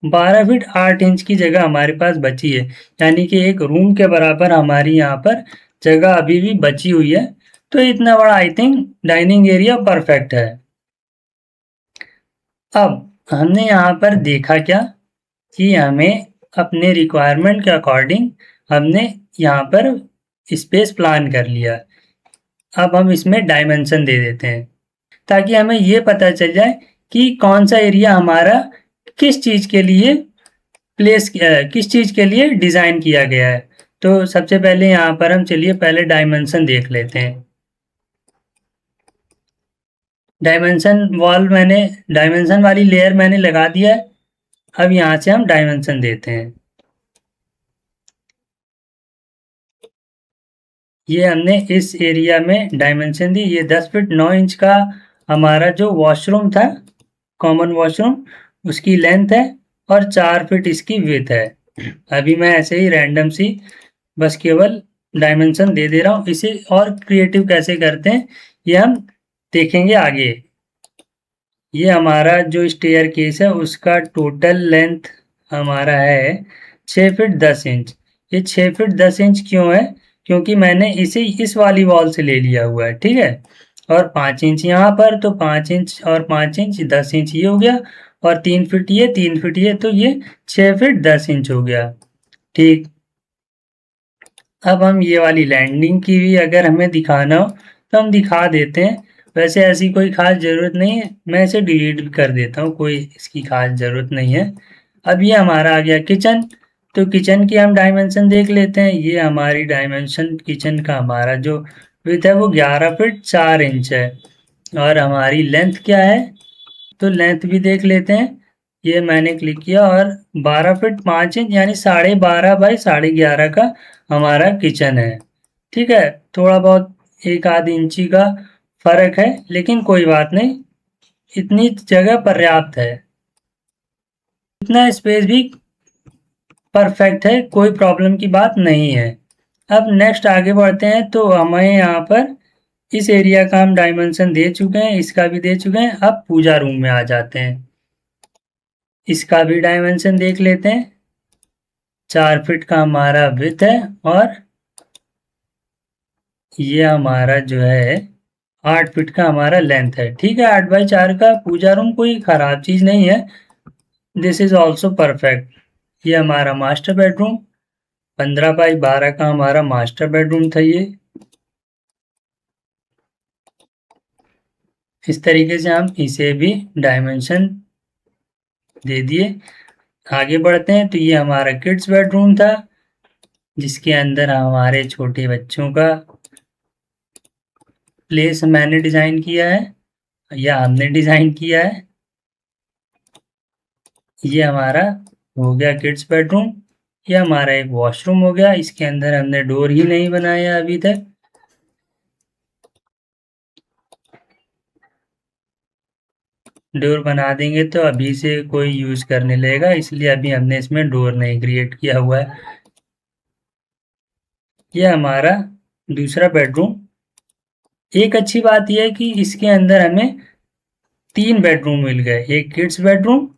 12 फीट 8 इंच की जगह हमारे पास बची है, यानी कि एक रूम के बराबर हमारी यहाँ पर जगह अभी भी बची हुई है। तो इतना बड़ा I think dining area perfect है। अब हमने यहाँ पर देखा क्या कि हमें अपने रिक्वायरमेंट के अकॉर्डिंग हमने यहाँ पर स्पेस प्लान कर लिया। अब हम इसमें डायमेंशन दे देते हैं ताकि हमें ये पता चल जाए कि कौन सा एरिया हमारा किस चीज़ के लिए किस चीज़ के लिए डिज़ाइन किया गया है। तो सबसे पहले यहाँ पर हम चलिए पहले डायमेंशन देख लेते हैं। डायमेंशन वाली लेयर मैंने लगा दिया है। अब यहाँ से हम डायमेंशन देते हैं। ये हमने इस एरिया में डायमेंशन दी, ये 10 फीट 9 इंच का हमारा जो वॉशरूम था, कॉमन वॉशरूम, उसकी लेंथ है, और 4 फीट इसकी विड्थ है। अभी मैं ऐसे ही रैंडम सी बस केवल डायमेंशन दे दे रहा हूँ। इसे और क्रिएटिव कैसे करते हैं ये हम देखेंगे आगे। ये हमारा जो स्टेयर केस है उसका टोटल लेंथ हमारा है 6 फीट 10 इंच। ये 6 फीट 10 इंच क्यों है, क्योंकि मैंने इसे इस वाली वॉल से ले लिया हुआ है, ठीक है। और 5 इंच यहाँ पर, तो 5 इंच और 5 इंच 10 इंच ये हो गया, और 3 फीट ये 3 फीट ये, तो ये 6 फीट 10 इंच हो गया। ठीक, अब हम ये वाली लैंडिंग की भी अगर हमें दिखाना हो तो हम दिखा देते हैं। वैसे ऐसी कोई ख़ास ज़रूरत नहीं है, मैं इसे डिलीट भी कर देता हूँ, कोई इसकी ख़ास ज़रूरत नहीं है। अब ये हमारा आ गया किचन। तो किचन की हम डायमेंशन देख लेते हैं। ये हमारी डायमेंशन किचन का हमारा जो विड्थ है वो 11 फीट 4 इंच है, और हमारी लेंथ क्या है, तो लेंथ भी देख लेते हैं। ये मैंने क्लिक किया, और 12 फीट 5 इंच यानी 12.5 बाई 11.5 का हमारा किचन है। ठीक है, थोड़ा बहुत एक आध इंची का फर्क है, लेकिन कोई बात नहीं, इतनी जगह पर्याप्त है। इतना स्पेस भी परफेक्ट है, कोई प्रॉब्लम की बात नहीं है। अब नेक्स्ट आगे बढ़ते हैं। तो हमें यहाँ पर इस एरिया का हम डायमेंशन दे चुके हैं, इसका भी दे चुके हैं। अब पूजा रूम में आ जाते हैं, इसका भी डायमेंशन देख लेते हैं। 4 फीट का हमारा विड्थ है और ये हमारा जो है 8 फीट का हमारा लेंथ है। ठीक है, 8x4 का पूजा रूम कोई खराब चीज नहीं है। This is also perfect. ये हमारा मास्टर बेडरूम 15x12 का हमारा मास्टर बेडरूम था। ये इस तरीके से हम इसे भी डायमेंशन दे दिए। आगे बढ़ते हैं तो ये हमारा किड्स बेडरूम था, जिसके अंदर हमारे छोटे बच्चों का प्लेस मैंने डिजाइन किया है या हमने डिजाइन किया है। ये हमारा हो गया किड्स बेडरूम। ये हमारा एक वॉशरूम हो गया, इसके अंदर हमने डोर ही नहीं बनाया अभी तक। डोर बना देंगे तो अभी से कोई यूज करने लगेगा, इसलिए अभी हमने इसमें डोर नहीं क्रिएट किया हुआ है। ये हमारा दूसरा बेडरूम। एक अच्छी बात यह है कि इसके अंदर हमें 3 बेडरूम मिल गए, एक किड्स बेडरूम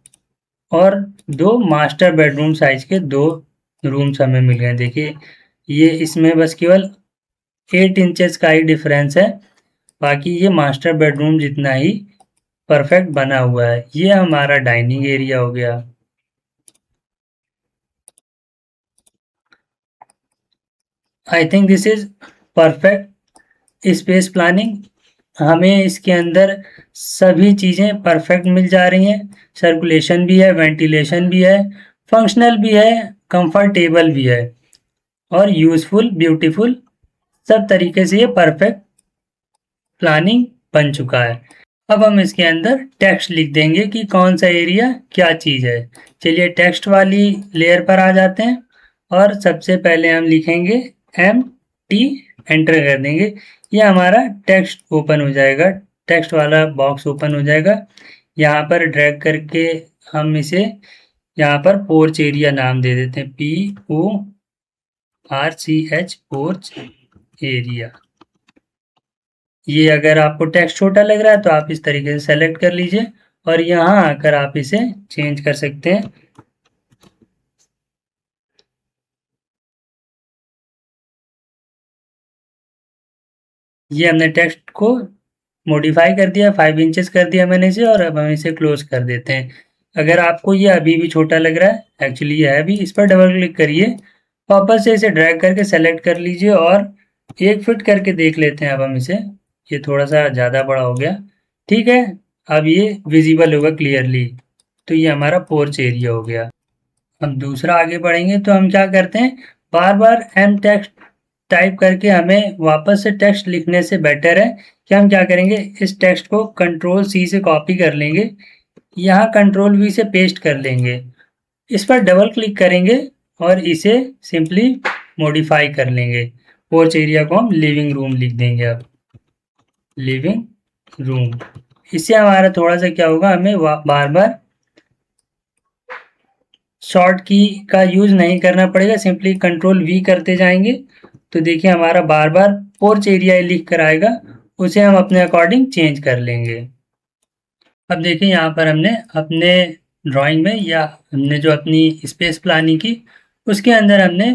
और 2 मास्टर बेडरूम साइज के 2 रूम्स हमें मिल गए। देखिए ये इसमें बस केवल 8 इंचेस का ही डिफरेंस है, बाकी ये मास्टर बेडरूम जितना ही परफेक्ट बना हुआ है। ये हमारा डाइनिंग एरिया हो गया। I think this is perfect space planning. हमें इसके अंदर सभी चीज़ें परफेक्ट मिल जा रही हैं। सर्कुलेशन भी है, वेंटिलेशन भी है, फंक्शनल भी है, कंफर्टेबल भी है और यूज़फुल, ब्यूटीफुल, सब तरीके से ये परफेक्ट प्लानिंग बन चुका है। अब हम इसके अंदर टेक्स्ट लिख देंगे कि कौन सा एरिया क्या चीज़ है। चलिए टेक्स्ट वाली लेयर पर आ जाते हैं और सबसे पहले हम लिखेंगे MT, एंटर कर देंगे। ये हमारा टेक्स्ट ओपन हो जाएगा, टेक्स्ट वाला बॉक्स ओपन हो जाएगा। यहाँ पर ड्रैग करके हम इसे यहाँ पर पोर्च एरिया नाम दे देते हैं, PORCH, पोर्च एरिया। ये अगर आपको टेक्स्ट छोटा लग रहा है तो आप इस तरीके से सेलेक्ट कर लीजिए और यहाँ आकर आप इसे चेंज कर सकते हैं। ये हमने टेक्स्ट को मॉडिफाई कर दिया, 5 इंचेस कर दिया मैंने इसे और अब हम इसे क्लोज कर देते हैं। अगर आपको ये अभी भी छोटा लग रहा है, एक्चुअली ये है अभी, इस पर डबल क्लिक करिए, वापस से इसे ड्रैग करके सेलेक्ट कर लीजिए और 1 फिट करके देख लेते हैं। अब हम इसे, ये थोड़ा सा ज़्यादा बड़ा हो गया, ठीक है, अब ये विजिबल होगा क्लियरली। तो ये हमारा पोर्च एरिया हो गया। अब दूसरा आगे बढ़ेंगे तो हम क्या करते हैं, बार बार एम टेक्स्ट टाइप करके हमें वापस से टेक्स्ट लिखने से बेटर है कि हम क्या करेंगे, इस टेक्स्ट को Ctrl+C से कॉपी कर लेंगे, यहाँ Ctrl+V से पेस्ट कर लेंगे, इस पर डबल क्लिक करेंगे और इसे सिंपली मॉडिफाई कर लेंगे। पोर्च एरिया को हम लिविंग रूम लिख देंगे। अब लिविंग रूम, इससे हमारा थोड़ा सा क्या होगा, हमें बार बार शॉर्ट की का यूज नहीं करना पड़ेगा, सिंपली Ctrl+V करते जाएंगे तो देखिए हमारा बार बार पोर्च एरिया लिख कर आएगा, उसे हम अपने अकॉर्डिंग चेंज कर लेंगे। अब देखिए यहाँ पर हमने अपने ड्राइंग में या हमने जो अपनी स्पेस प्लानिंग की उसके अंदर हमने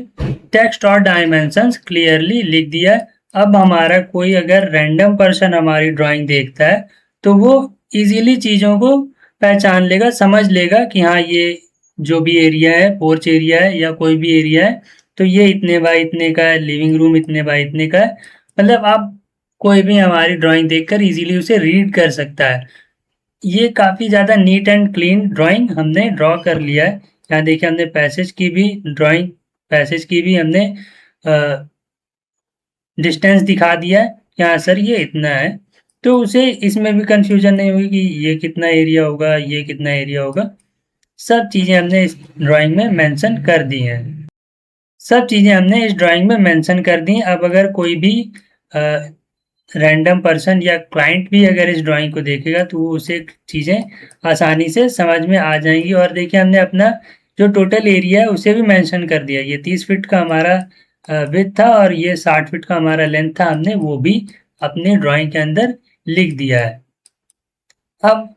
टेक्स्ट और डायमेंशंस क्लियरली लिख दिया है। अब हमारा कोई अगर रैंडम पर्सन हमारी ड्राइंग देखता है तो वो इजीली चीज़ों को पहचान लेगा, समझ लेगा कि हाँ ये जो भी एरिया है, पोर्च एरिया है या कोई भी एरिया है, तो ये इतने बाय इतने का है, लिविंग रूम इतने बाय इतने का है। मतलब आप कोई भी हमारी ड्राइंग देखकर इजीली उसे रीड कर सकता है। ये काफ़ी ज़्यादा नीट एंड क्लीन ड्राइंग हमने ड्रॉ कर लिया है। यहाँ देखिए हमने पैसेज की भी ड्राइंग, पैसेज की भी हमने डिस्टेंस दिखा दिया है, यहाँ सर ये इतना है, तो उसे इसमें भी कंफ्यूजन नहीं होगी कि ये कितना एरिया होगा, ये कितना एरिया होगा। सब चीज़ें हमने इस ड्राइंग में मेंशन कर दी हैं। सब चीज़ें हमने इस ड्राइंग में मेंशन कर दी हैं। अब अगर कोई भी रैंडम पर्सन या क्लाइंट भी अगर इस ड्राइंग को देखेगा तो वो उसे चीज़ें आसानी से समझ में आ जाएंगी। और देखिए हमने अपना जो टोटल एरिया है उसे भी मेंशन कर दिया। ये 30 फीट का हमारा विड्थ था और ये 60 फीट का हमारा लेंथ था, हमने वो भी अपने ड्राइंग के अंदर लिख दिया है। अब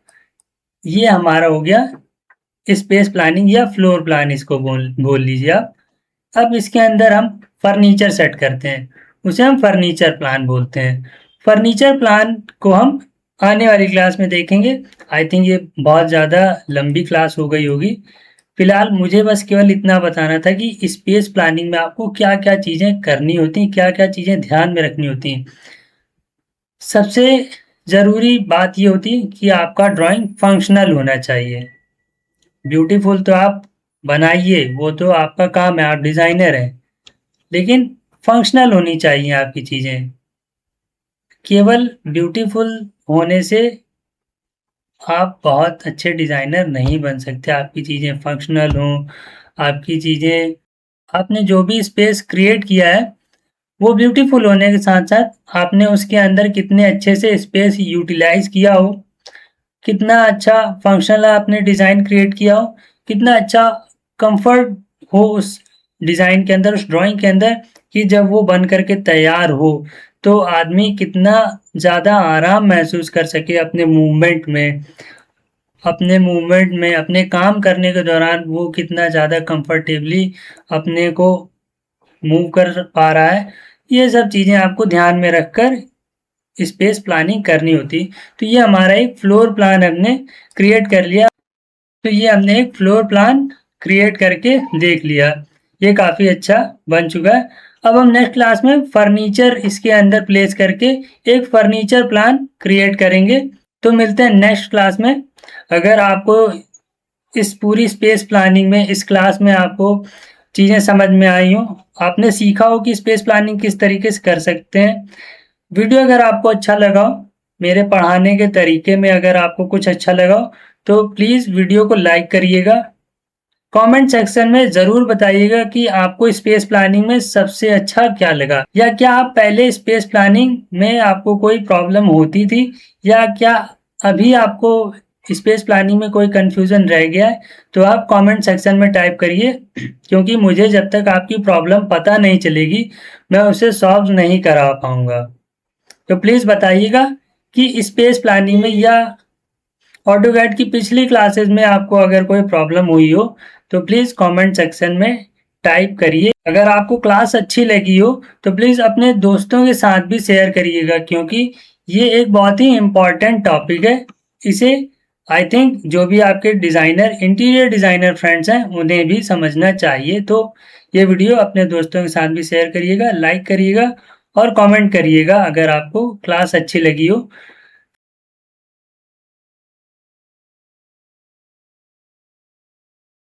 ये हमारा हो गया स्पेस प्लानिंग या फ्लोर प्लान, इसको बोल लीजिए आप। अब इसके अंदर हम फर्नीचर सेट करते हैं, उसे हम फर्नीचर प्लान बोलते हैं। फर्नीचर प्लान को हम आने वाली क्लास में देखेंगे। आई थिंक ये बहुत ज़्यादा लंबी क्लास हो गई होगी। फिलहाल मुझे बस केवल इतना बताना था कि स्पेस प्लानिंग में आपको क्या क्या चीज़ें करनी होती हैं, क्या क्या चीज़ें ध्यान में रखनी होती हैं। सबसे ज़रूरी बात ये होती है कि आपका ड्राइंग फंक्शनल होना चाहिए। ब्यूटीफुल तो आप बनाइए, वो तो आपका काम है, आप डिज़ाइनर हैं, लेकिन फंक्शनल होनी चाहिए आपकी चीज़ें। केवल ब्यूटीफुल होने से आप बहुत अच्छे डिज़ाइनर नहीं बन सकते। आपकी चीज़ें फंक्शनल हों, आपकी चीज़ें, आपने जो भी स्पेस क्रिएट किया है वो ब्यूटीफुल होने के साथ साथ आपने उसके अंदर कितने अच्छे से स्पेस यूटिलाइज किया हो, कितना अच्छा फंक्शनल आपने डिज़ाइन क्रिएट किया हो, कितना अच्छा कंफर्ट हो उस डिज़ाइन के अंदर, उस ड्राइंग के अंदर, कि जब वो बन करके तैयार हो तो आदमी कितना ज़्यादा आराम महसूस कर सके अपने मूवमेंट में, अपने काम करने के दौरान वो कितना ज़्यादा कंफर्टेबली अपने को मूव कर पा रहा है। ये सब चीज़ें आपको ध्यान में रखकर स्पेस प्लानिंग करनी होती। तो ये हमारा एक फ्लोर प्लान हमने क्रिएट कर लिया। तो ये हमने एक फ्लोर प्लान क्रिएट करके देख लिया, ये काफ़ी अच्छा बन चुका है। अब हम नेक्स्ट क्लास में फर्नीचर इसके अंदर प्लेस करके एक फर्नीचर प्लान क्रिएट करेंगे। तो मिलते हैं नेक्स्ट क्लास में। अगर आपको इस पूरी स्पेस प्लानिंग में, इस क्लास में आपको चीज़ें समझ में आई हो, आपने सीखा हो कि स्पेस प्लानिंग किस तरीके से कर सकते हैं। वीडियो अगर आपको अच्छा लगा हो, मेरे पढ़ाने के तरीके में अगर आपको कुछ अच्छा लगा हो, तो प्लीज़ वीडियो को लाइक करिएगा। कमेंट सेक्शन में ज़रूर बताइएगा कि आपको स्पेस प्लानिंग में सबसे अच्छा क्या लगा, या क्या आप पहले स्पेस प्लानिंग में आपको कोई प्रॉब्लम होती थी, या क्या अभी आपको स्पेस प्लानिंग में कोई कंफ्यूजन रह गया है। तो आप कमेंट सेक्शन में टाइप करिए, क्योंकि मुझे जब तक आपकी प्रॉब्लम पता नहीं चलेगी मैं उसे सॉल्व नहीं करा पाऊँगा। तो प्लीज़ बताइएगा कि स्पेस प्लानिंग में या ऑटोकैड की पिछली क्लासेस में आपको अगर कोई प्रॉब्लम हुई हो तो प्लीज़ कमेंट सेक्शन में टाइप करिए। अगर आपको क्लास अच्छी लगी हो तो प्लीज़ अपने दोस्तों के साथ भी शेयर करिएगा, क्योंकि ये एक बहुत ही इम्पॉर्टेंट टॉपिक है। इसे आई थिंक जो भी आपके डिज़ाइनर, इंटीरियर डिज़ाइनर फ्रेंड्स हैं उन्हें भी समझना चाहिए। तो ये वीडियो अपने दोस्तों के साथ भी शेयर करिएगा, लाइक करिएगा और कमेंट करिएगा अगर आपको क्लास अच्छी लगी हो।